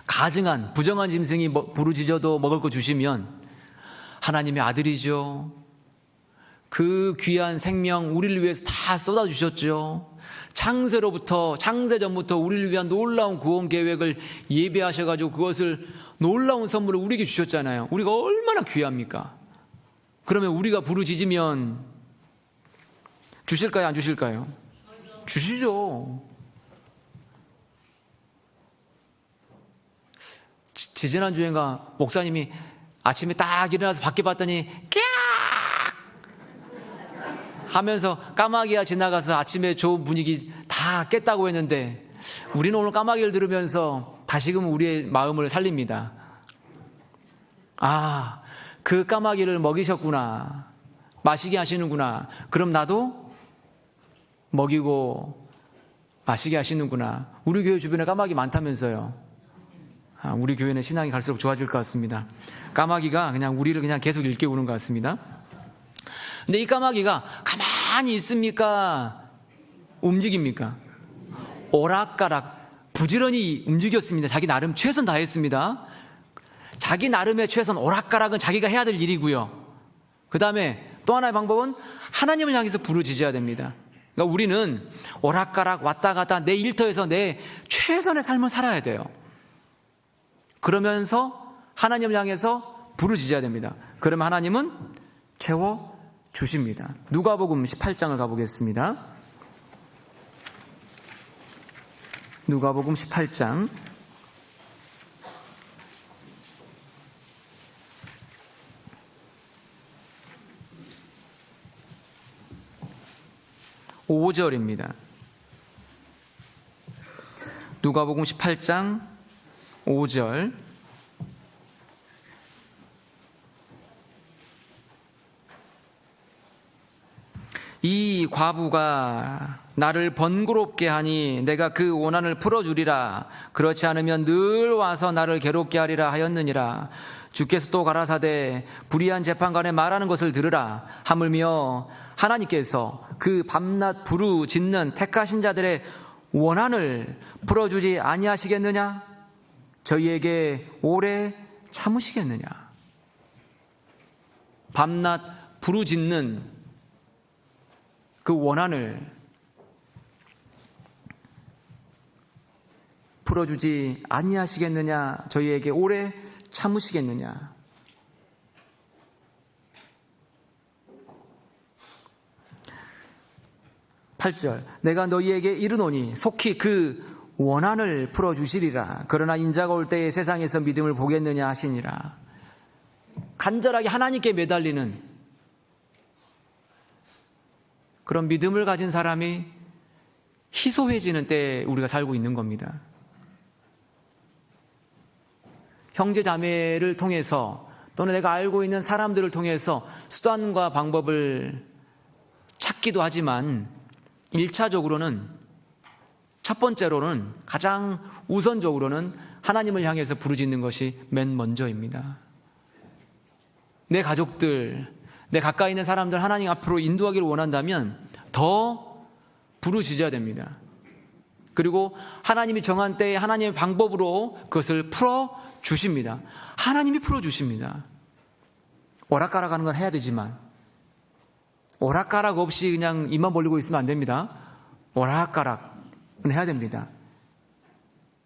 가증한 부정한 짐승이 부르짖어도 먹을 거 주시면 하나님의 아들이죠. 그 귀한 생명 우리를 위해서 다 쏟아주셨죠. 창세전부터 우리를 위한 놀라운 구원 계획을 예비하셔가지고 그것을, 놀라운 선물을 우리에게 주셨잖아요. 우리가 얼마나 귀합니까? 그러면 우리가 부르짖으면 주실까요, 안 주실까요? 주시죠. 지지난주엔가 목사님이 아침에 딱 일어나서 밖에 봤더니 깍 하면서 까마귀가 지나가서 아침에 좋은 분위기 다 깼다고 했는데, 우리는 오늘 까마귀를 들으면서 다시금 우리의 마음을 살립니다. 아, 그 까마귀를 먹이셨구나, 마시게 하시는구나. 그럼 나도 먹이고 마시게 하시는구나. 우리 교회 주변에 까마귀 많다면서요. 우리 교회는 신앙이 갈수록 좋아질 것 같습니다. 까마귀가 그냥 우리를 그냥 계속 일깨우는 것 같습니다. 근데 이 까마귀가 가만히 있습니까? 움직입니까? 오락가락 부지런히 움직였습니다. 자기 나름 최선 다했습니다. 자기 나름의 최선, 오락가락은 자기가 해야 될 일이고요. 그 다음에 또 하나의 방법은 하나님을 향해서 부르짖어야 됩니다. 그러니까 우리는 오락가락 왔다 갔다 내 일터에서 내 최선의 삶을 살아야 돼요. 그러면서 하나님을 향해서 부르짖어야 됩니다. 그러면 하나님은 채워주십니다. 누가복음 18장을 가보겠습니다. 누가복음 18장 5절입니다. 누가복음 18장 5절. 이 과부가 나를 번거롭게 하니 내가 그 원한을 풀어주리라. 그렇지 않으면 늘 와서 나를 괴롭게 하리라 하였느니라. 주께서 또 가라사대 불의한 재판관의 말하는 것을 들으라. 하물며 하나님께서 그 밤낮 부르짖는 택하신 자들의 원한을 풀어주지 아니하시겠느냐? 저희에게 오래 참으시겠느냐? 밤낮 부르짖는 그 원한을 풀어주지 아니하시겠느냐? 저희에게 오래 참으시겠느냐? 8절. 내가 너희에게 이르노니 속히 그 원한을 풀어주시리라. 그러나 인자가 올 때에 세상에서 믿음을 보겠느냐 하시니라. 간절하게 하나님께 매달리는 그런 믿음을 가진 사람이 희소해지는 때에 우리가 살고 있는 겁니다. 형제 자매를 통해서 또는 내가 알고 있는 사람들을 통해서 수단과 방법을 찾기도 하지만 1차적으로는, 첫 번째로는, 가장 우선적으로는 하나님을 향해서 부르짖는 것이 맨 먼저입니다. 내 가족들, 내 가까이 있는 사람들 하나님 앞으로 인도하기를 원한다면 더 부르짖어야 됩니다. 그리고 하나님이 정한 때에 하나님의 방법으로 그것을 풀어주십니다. 하나님이 풀어주십니다. 오락가락 하는 건 해야 되지만 오락가락 없이 그냥 입만 벌리고 있으면 안 됩니다. 오락가락은 해야 됩니다.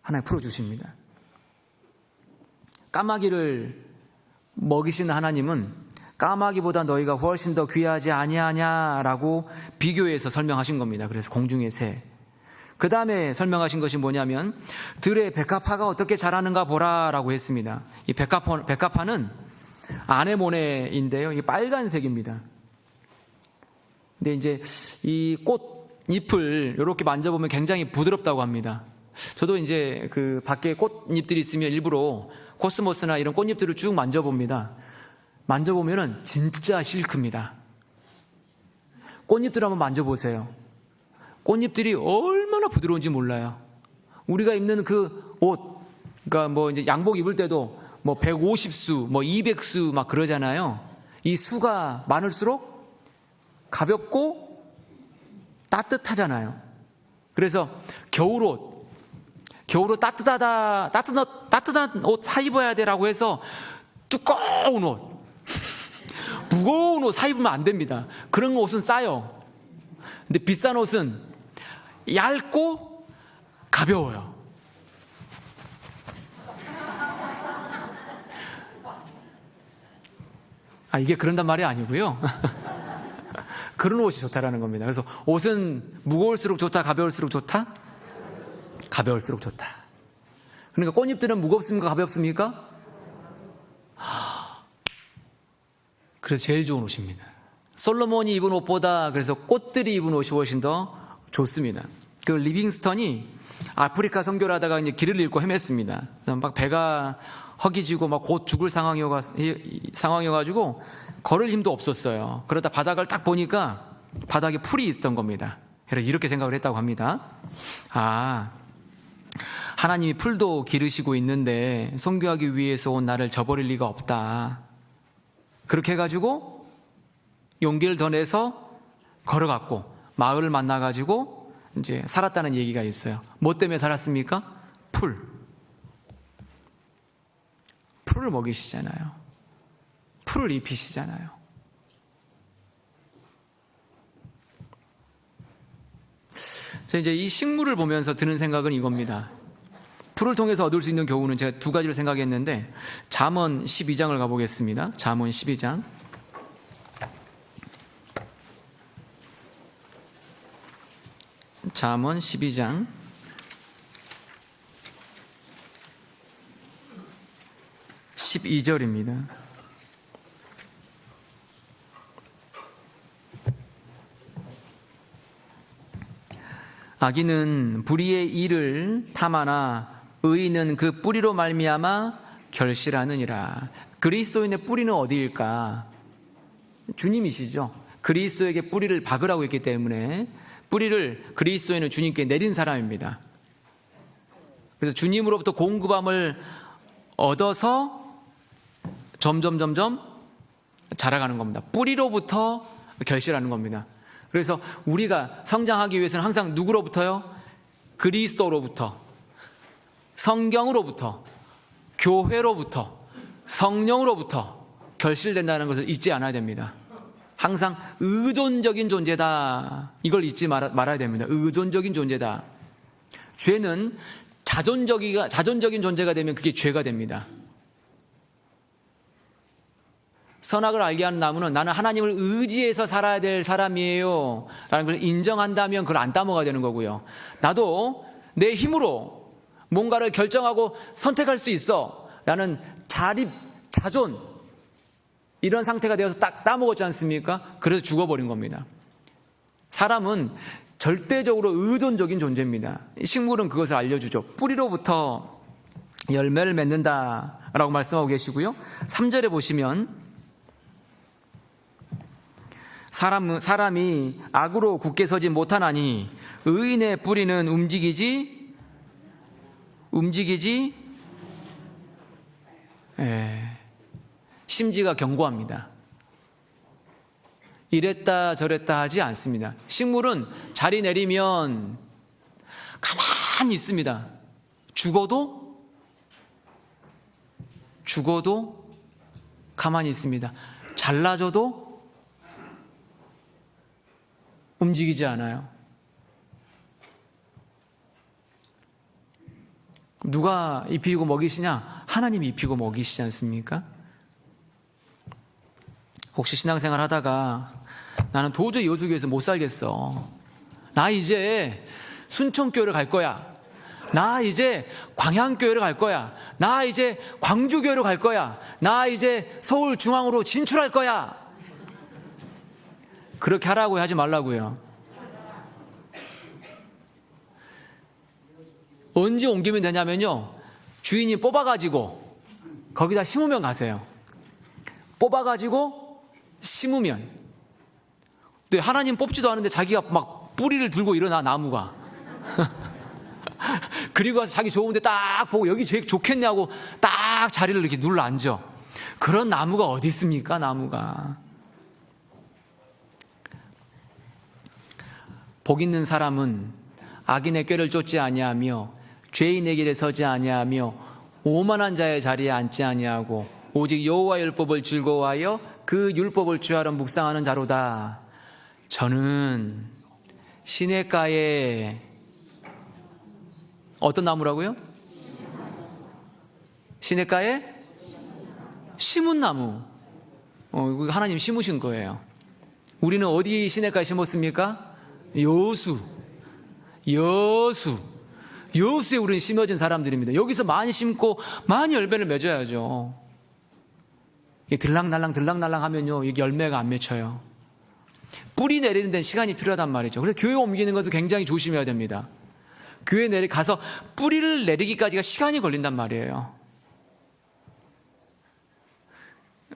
하나님 풀어주십니다. 까마귀를 먹이시는 하나님은 까마귀보다 너희가 훨씬 더 귀하지 아니하냐라고 비교해서 설명하신 겁니다. 그래서 공중의 새. 그 다음에 설명하신 것이 뭐냐면 들의 백합화가 어떻게 자라는가 보라라고 했습니다. 이 백합화는 아네모네인데요. 이게 빨간색입니다. 근데 이제 이 꽃잎을 이렇게 만져보면 굉장히 부드럽다고 합니다. 저도 이제 그 밖에 꽃잎들이 있으면 일부러 코스모스나 이런 꽃잎들을 쭉 만져봅니다. 만져보면은 진짜 실크입니다. 꽃잎들 한번 만져보세요. 꽃잎들이 얼마나 부드러운지 몰라요. 우리가 입는 그 옷, 그러니까 뭐 이제 양복 입을 때도 뭐 150수, 뭐 200수 막 그러잖아요. 이 수가 많을수록 가볍고 따뜻하잖아요. 그래서 겨울옷 따뜻한 옷 사 입어야 되라고 해서 두꺼운 옷, 무거운 옷 사 입으면 안 됩니다. 그런 옷은 싸요. 근데 비싼 옷은 얇고 가벼워요. 이게 그런단 말이 아니고요. 그런 옷이 좋다라는 겁니다. 그래서 옷은 무거울수록 좋다, 가벼울수록 좋다? 가벼울수록 좋다. 그러니까 꽃잎들은 무겁습니까, 가볍습니까? 그래서 제일 좋은 옷입니다. 솔로몬이 입은 옷보다 그래서 꽃들이 입은 옷이 훨씬 더 좋습니다. 그 리빙스턴이 아프리카 선교를 하다가 이제 길을 잃고 헤맸습니다. 막 배가 허기지고 막 곧 죽을 상황이어가지고 걸을 힘도 없었어요. 그러다 바닥을 딱 보니까 바닥에 풀이 있었던 겁니다. 그래서 이렇게 생각을 했다고 합니다. 하나님이 풀도 기르시고 있는데 선교하기 위해서 온 나를 저버릴 리가 없다. 그렇게 해가지고 용기를 더 내서 걸어갔고 마을을 만나가지고 이제 살았다는 얘기가 있어요. 뭐 때문에 살았습니까? 풀을 먹이시잖아요. 풀을 입히시잖아요. 그래서 이제 이 식물을 보면서 드는 생각은 이겁니다. 풀을 통해서 얻을 수 있는 교훈은 제가 두 가지를 생각했는데 잠언 12장을 가보겠습니다. 잠언 12장. 잠언 12장 12절입니다. 악인은 불의의 일을 탐하나 의인은 그 뿌리로 말미암아 결실하느니라. 그리스도인의 뿌리는 어디일까? 주님이시죠. 그리스도에게 뿌리를 박으라고 했기 때문에 뿌리를 그리스도인은 주님께 내린 사람입니다. 그래서 주님으로부터 공급함을 얻어서 점점 자라가는 겁니다. 뿌리로부터 결실하는 겁니다. 그래서 우리가 성장하기 위해서는 항상 누구로부터요? 그리스도로부터, 성경으로부터, 교회로부터, 성령으로부터 결실된다는 것을 잊지 않아야 됩니다. 항상 의존적인 존재다. 이걸 잊지 말아야 됩니다. 의존적인 존재다. 죄는 자존적인 존재가 되면 그게 죄가 됩니다. 선악을 알게 하는 나무는 나는 하나님을 의지해서 살아야 될 사람이에요 라는 걸 인정한다면 그걸 안 따먹어야 되는 거고요. 나도 내 힘으로 뭔가를 결정하고 선택할 수 있어 라는 자존, 이런 상태가 되어서 딱 따먹었지 않습니까? 그래서 죽어버린 겁니다. 사람은 절대적으로 의존적인 존재입니다. 식물은 그것을 알려주죠. 뿌리로부터 열매를 맺는다라고 말씀하고 계시고요. 3절에 보시면 사람이 악으로 굳게 서지 못하나니 의인의 뿌리는 움직이지 심지가 견고합니다. 이랬다 저랬다 하지 않습니다. 식물은 자리 내리면 가만히 있습니다. 죽어도 가만히 있습니다. 잘라져도 움직이지 않아요. 누가 입히고 먹이시냐? 하나님이 입히고 먹이시지 않습니까? 혹시 신앙생활 하다가 나는 도저히 여수교회에서 못 살겠어. 나 이제 순천교회를 갈 거야. 나 이제 광양교회를 갈 거야. 나 이제 광주교회로 갈 거야. 나 이제 서울중앙으로 진출할 거야. 그렇게 하라고 하지 말라고요. 언제 옮기면 되냐면요, 주인이 뽑아가지고 거기다 심으면 가세요. 뽑아가지고 심으면. 근데 하나님 뽑지도 않은데 자기가 막 뿌리를 들고 일어나, 나무가. 그리고 와서 자기 좋은데 딱 보고 여기 제일 좋겠냐고 딱 자리를 이렇게 눌러 앉아. 그런 나무가 어디 있습니까? 나무가. 복 있는 사람은 악인의 꾀를 쫓지 아니하며 죄인의 길에 서지 아니하며 오만한 자의 자리에 앉지 아니하고 오직 여호와의 율법을 즐거워하여 그 율법을 주야로 묵상하는 자로다. 저는 시냇가에 어떤 나무라고요? 시냇가에 심은 나무. 하나님 심으신 거예요. 우리는 어디 시냇가에 심었습니까? 여수에 우리는 심어진 사람들입니다. 여기서 많이 심고 많이 열매를 맺어야죠. 들락날락 하면요, 이게 열매가 안 맺혀요. 뿌리 내리는 데는 시간이 필요하단 말이죠. 그래서 교회 옮기는 것도 굉장히 조심해야 됩니다. 교회 가서 뿌리를 내리기까지가 시간이 걸린단 말이에요.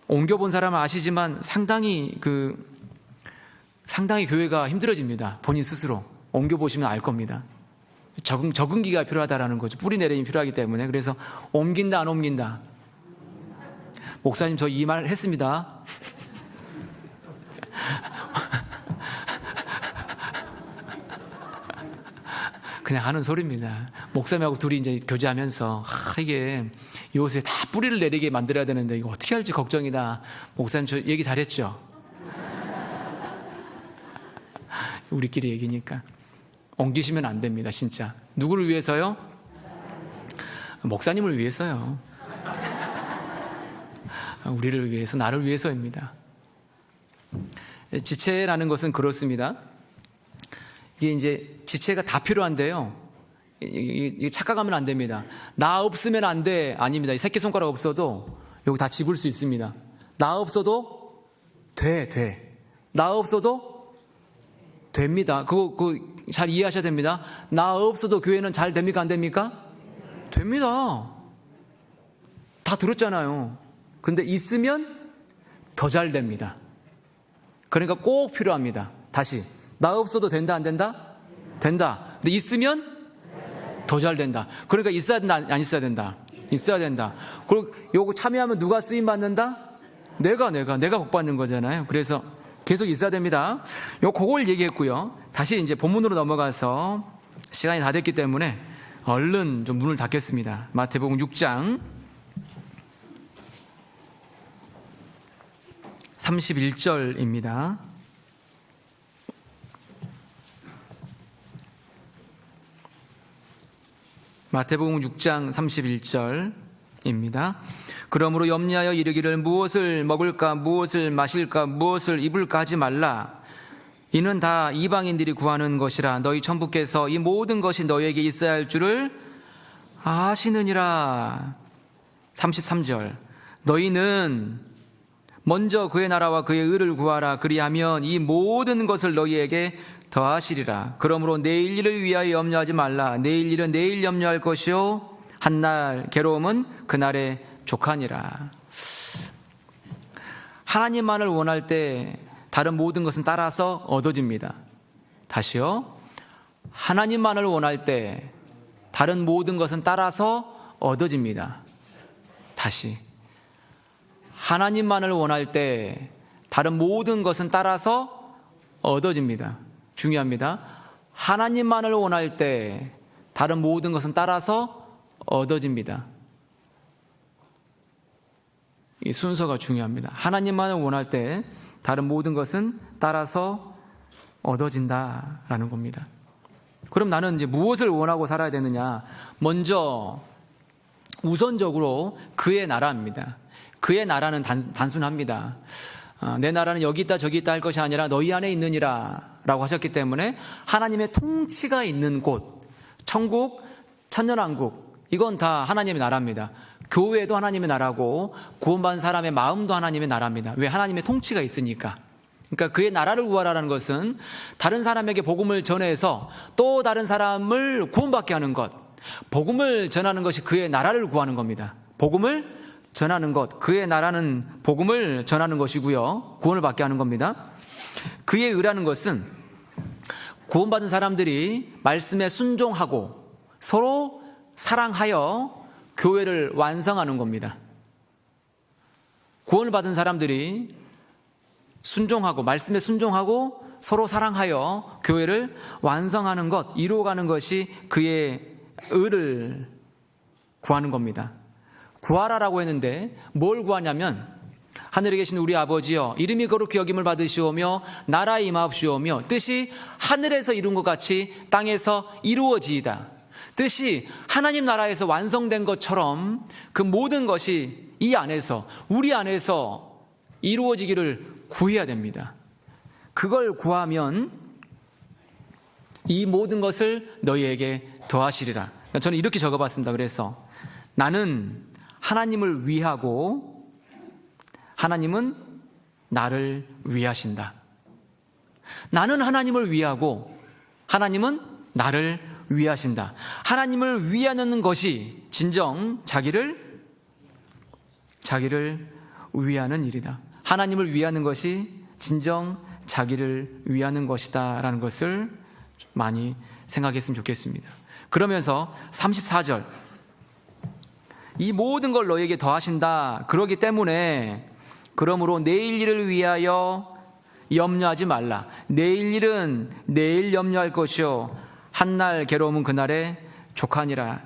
옮겨본 사람은 아시지만 상당히 교회가 힘들어집니다. 본인 스스로 옮겨보시면 알 겁니다. 적응기가 필요하다라는 거죠. 뿌리 내림이 필요하기 때문에. 그래서 옮긴다 안 옮긴다. 목사님, 저 이 말 했습니다. 그냥 하는 소리입니다. 목사님하고 둘이 이제 교제하면서 이게 요새 다 뿌리를 내리게 만들어야 되는데 이거 어떻게 할지 걱정이다. 목사님, 저 얘기 잘했죠? 우리끼리 얘기니까. 옮기시면 안 됩니다, 진짜. 누구를 위해서요? 목사님을 위해서요. 우리를 위해서, 나를 위해서입니다. 지체라는 것은 그렇습니다. 이게 이제 지체가 다 필요한데요, 이게 착각하면 안 됩니다. 나 없으면 안 돼. 아닙니다. 이 새끼손가락 없어도 여기 다 집을 수 있습니다. 나 없어도 돼. 나 없어도 됩니다. 그거 잘 이해하셔야 됩니다. 나 없어도 교회는 잘 됩니까? 안 됩니까? 됩니다. 다 들었잖아요. 근데 있으면 더 잘 됩니다. 그러니까 꼭 필요합니다. 다시, 나 없어도 된다 안 된다? 된다. 근데 있으면 더 잘 된다. 그러니까 있어야 된다 안 있어야 된다? 있어야 된다. 그리고 요거 참여하면 누가 쓰임 받는다? 내가 복 받는 거잖아요. 그래서 계속 있어야 됩니다. 그걸 얘기했고요. 다시 이제 본문으로 넘어가서 시간이 다 됐기 때문에 얼른 좀 문을 닫겠습니다. 마태복음 6장 31절입니다. 마태복음 6장 31절입니다. 그러므로 염려하여 이르기를 무엇을 먹을까, 무엇을 마실까, 무엇을 입을까 하지 말라. 이는 다 이방인들이 구하는 것이라. 너희 천부께서 이 모든 것이 너희에게 있어야 할 줄을 아시느니라. 33절. 너희는 먼저 그의 나라와 그의 의를 구하라. 그리하면 이 모든 것을 너희에게 더하시리라. 그러므로 내일 일을 위하여 염려하지 말라. 내일 일은 내일 염려할 것이요 한날 괴로움은 그날의 족하니라. 하나님만을 원할 때 다른 모든 것은 따라서 얻어집니다. 다시요. 하나님만을 원할 때 다른 모든 것은 따라서 얻어집니다. 다시. 하나님만을 원할 때 다른 모든 것은 따라서 얻어집니다. 중요합니다. 하나님만을 원할 때 다른 모든 것은 따라서 얻어집니다. 이 순서가 중요합니다. 하나님만을 원할 때 다른 모든 것은 따라서 얻어진다라는 겁니다. 그럼 나는 이제 무엇을 원하고 살아야 되느냐? 먼저 우선적으로 그의 나라입니다. 그의 나라는 단순합니다. 내 나라는 여기 있다 저기 있다 할 것이 아니라 너희 안에 있느니라 라고 하셨기 때문에 하나님의 통치가 있는 곳, 천국, 천년왕국, 이건 다 하나님의 나라입니다. 교회도 하나님의 나라고 구원받은 사람의 마음도 하나님의 나라입니다. 왜? 하나님의 통치가 있으니까. 그러니까 그의 나라를 구하라는 것은 다른 사람에게 복음을 전해서 또 다른 사람을 구원받게 하는 것, 복음을 전하는 것이 그의 나라를 구하는 겁니다. 복음을 전하는 것, 그의 나라는 복음을 전하는 것이고요, 구원을 받게 하는 겁니다. 그의 의라는 것은 구원받은 사람들이 말씀에 순종하고 서로 사랑하여 교회를 완성하는 겁니다. 구원을 받은 사람들이 순종하고 말씀에 순종하고 서로 사랑하여 교회를 완성하는 것, 이루어가는 것이 그의 의를 구하는 겁니다. 구하라라고 했는데 뭘 구하냐면, 하늘에 계신 우리 아버지여, 이름이 거룩히 여김을 받으시오며 나라에 임하옵시오며 뜻이 하늘에서 이룬 것 같이 땅에서 이루어지이다. 뜻이 하나님 나라에서 완성된 것처럼 그 모든 것이 이 안에서, 우리 안에서 이루어지기를 구해야 됩니다. 그걸 구하면 이 모든 것을 너희에게 더하시리라. 저는 이렇게 적어봤습니다. 그래서 나는 하나님을 위하고 하나님은 나를 위하신다. 나는 하나님을 위하고 하나님은 나를 위하신다. 하나님을 위하는 것이 진정 자기를 위하는 일이다. 하나님을 위하는 것이 진정 자기를 위하는 것이다 라는 것을 많이 생각했으면 좋겠습니다. 그러면서 34절, 이 모든 걸 너에게 더하신다. 그러기 때문에 그러므로 내일 일을 위하여 염려하지 말라. 내일 일은 내일 염려할 것이요 한날 괴로움은 그날에 족하니라.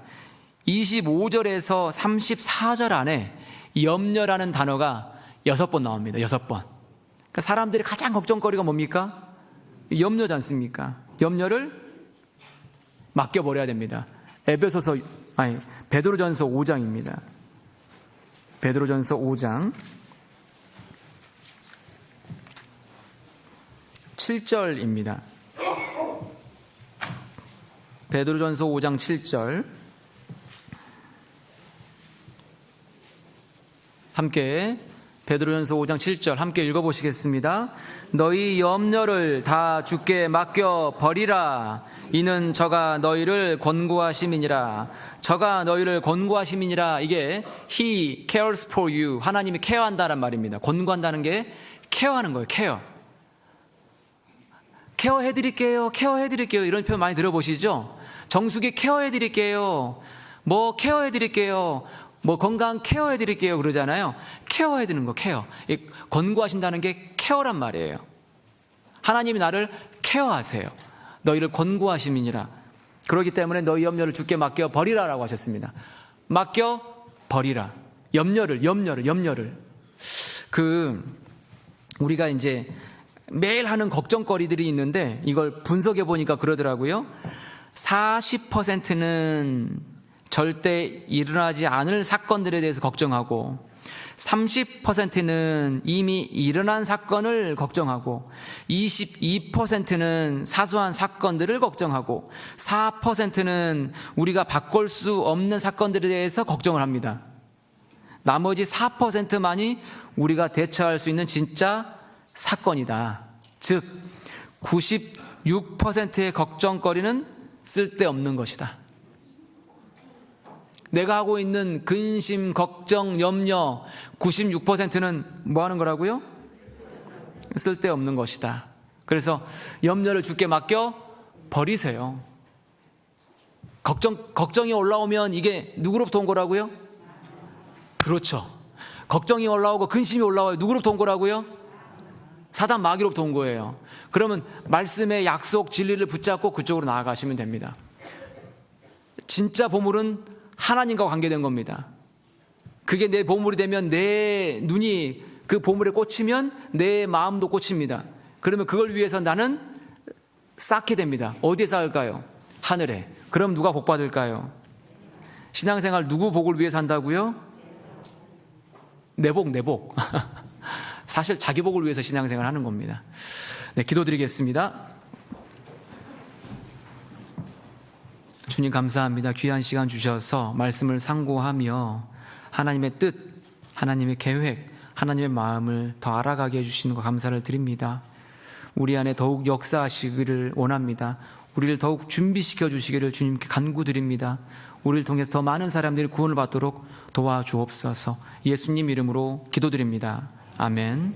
25절에서 34절 안에 염려라는 단어가 6번 나옵니다. 6번. 그러니까 사람들이 가장 걱정거리가 뭡니까? 염려지 않습니까? 염려를 맡겨버려야 됩니다. 베드로전서 5장입니다. 베드로전서 5장 7절입니다. 베드로전서 5장 7절 함께, 베드로전서 5장 7절 함께 읽어보시겠습니다. 너희 염려를 다 주께 맡겨 버리라. 이는 저가 너희를 권고하심이니라. 저가 너희를 권고하심이니라. 이게 He cares for you. 하나님이 케어한다는 말입니다. 권고한다는 게 케어하는 거예요. 케어해드릴게요. 이런 표현 많이 들어보시죠? 정수기 케어해드릴게요. 뭐 케어해드릴게요. 뭐 건강 케어해드릴게요 그러잖아요. 케어해드리는 거, 케어. 권고하신다는 게 케어란 말이에요. 하나님이 나를 케어하세요. 너희를 권고하심이니라. 그렇기 때문에 너희 염려를 주께 맡겨 버리라라고 하셨습니다. 맡겨 버리라. 염려를. 우리가 이제 매일 하는 걱정거리들이 있는데 이걸 분석해 보니까 그러더라고요. 40%는 절대 일어나지 않을 사건들에 대해서 걱정하고, 30%는 이미 일어난 사건을 걱정하고, 22%는 사소한 사건들을 걱정하고, 4%는 우리가 바꿀 수 없는 사건들에 대해서 걱정을 합니다. 나머지 4%만이 우리가 대처할 수 있는 진짜 사건이다. 즉 96%의 걱정거리는 쓸데없는 것이다. 내가 하고 있는 근심, 걱정, 염려 96%는 뭐 하는 거라고요? 쓸데없는 것이다. 그래서 염려를 주께 맡겨 버리세요. 걱정이 올라오면 이게 누구로부터 온 거라고요? 그렇죠. 걱정이 올라오고 근심이 올라와요. 누구로부터 온 거라고요? 사단 마귀로부터 온 거예요. 그러면 말씀의 약속, 진리를 붙잡고 그쪽으로 나아가시면 됩니다. 진짜 보물은 하나님과 관계된 겁니다. 그게 내 보물이 되면 내 눈이 그 보물에 꽂히면 내 마음도 꽂힙니다. 그러면 그걸 위해서 나는 쌓게 됩니다. 어디에 쌓을까요? 하늘에. 그럼 누가 복 받을까요? 신앙생활 누구 복을 위해서 한다고요? 내 복. 사실 자기 복을 위해서 신앙생활 하는 겁니다. 네, 기도드리겠습니다. 주님 감사합니다. 귀한 시간 주셔서 말씀을 상고하며 하나님의 뜻, 하나님의 계획, 하나님의 마음을 더 알아가게 해주시는 거 감사를 드립니다. 우리 안에 더욱 역사하시기를 원합니다. 우리를 더욱 준비시켜 주시기를 주님께 간구드립니다. 우리를 통해서 더 많은 사람들이 구원을 받도록 도와주옵소서. 예수님 이름으로 기도드립니다. 아멘.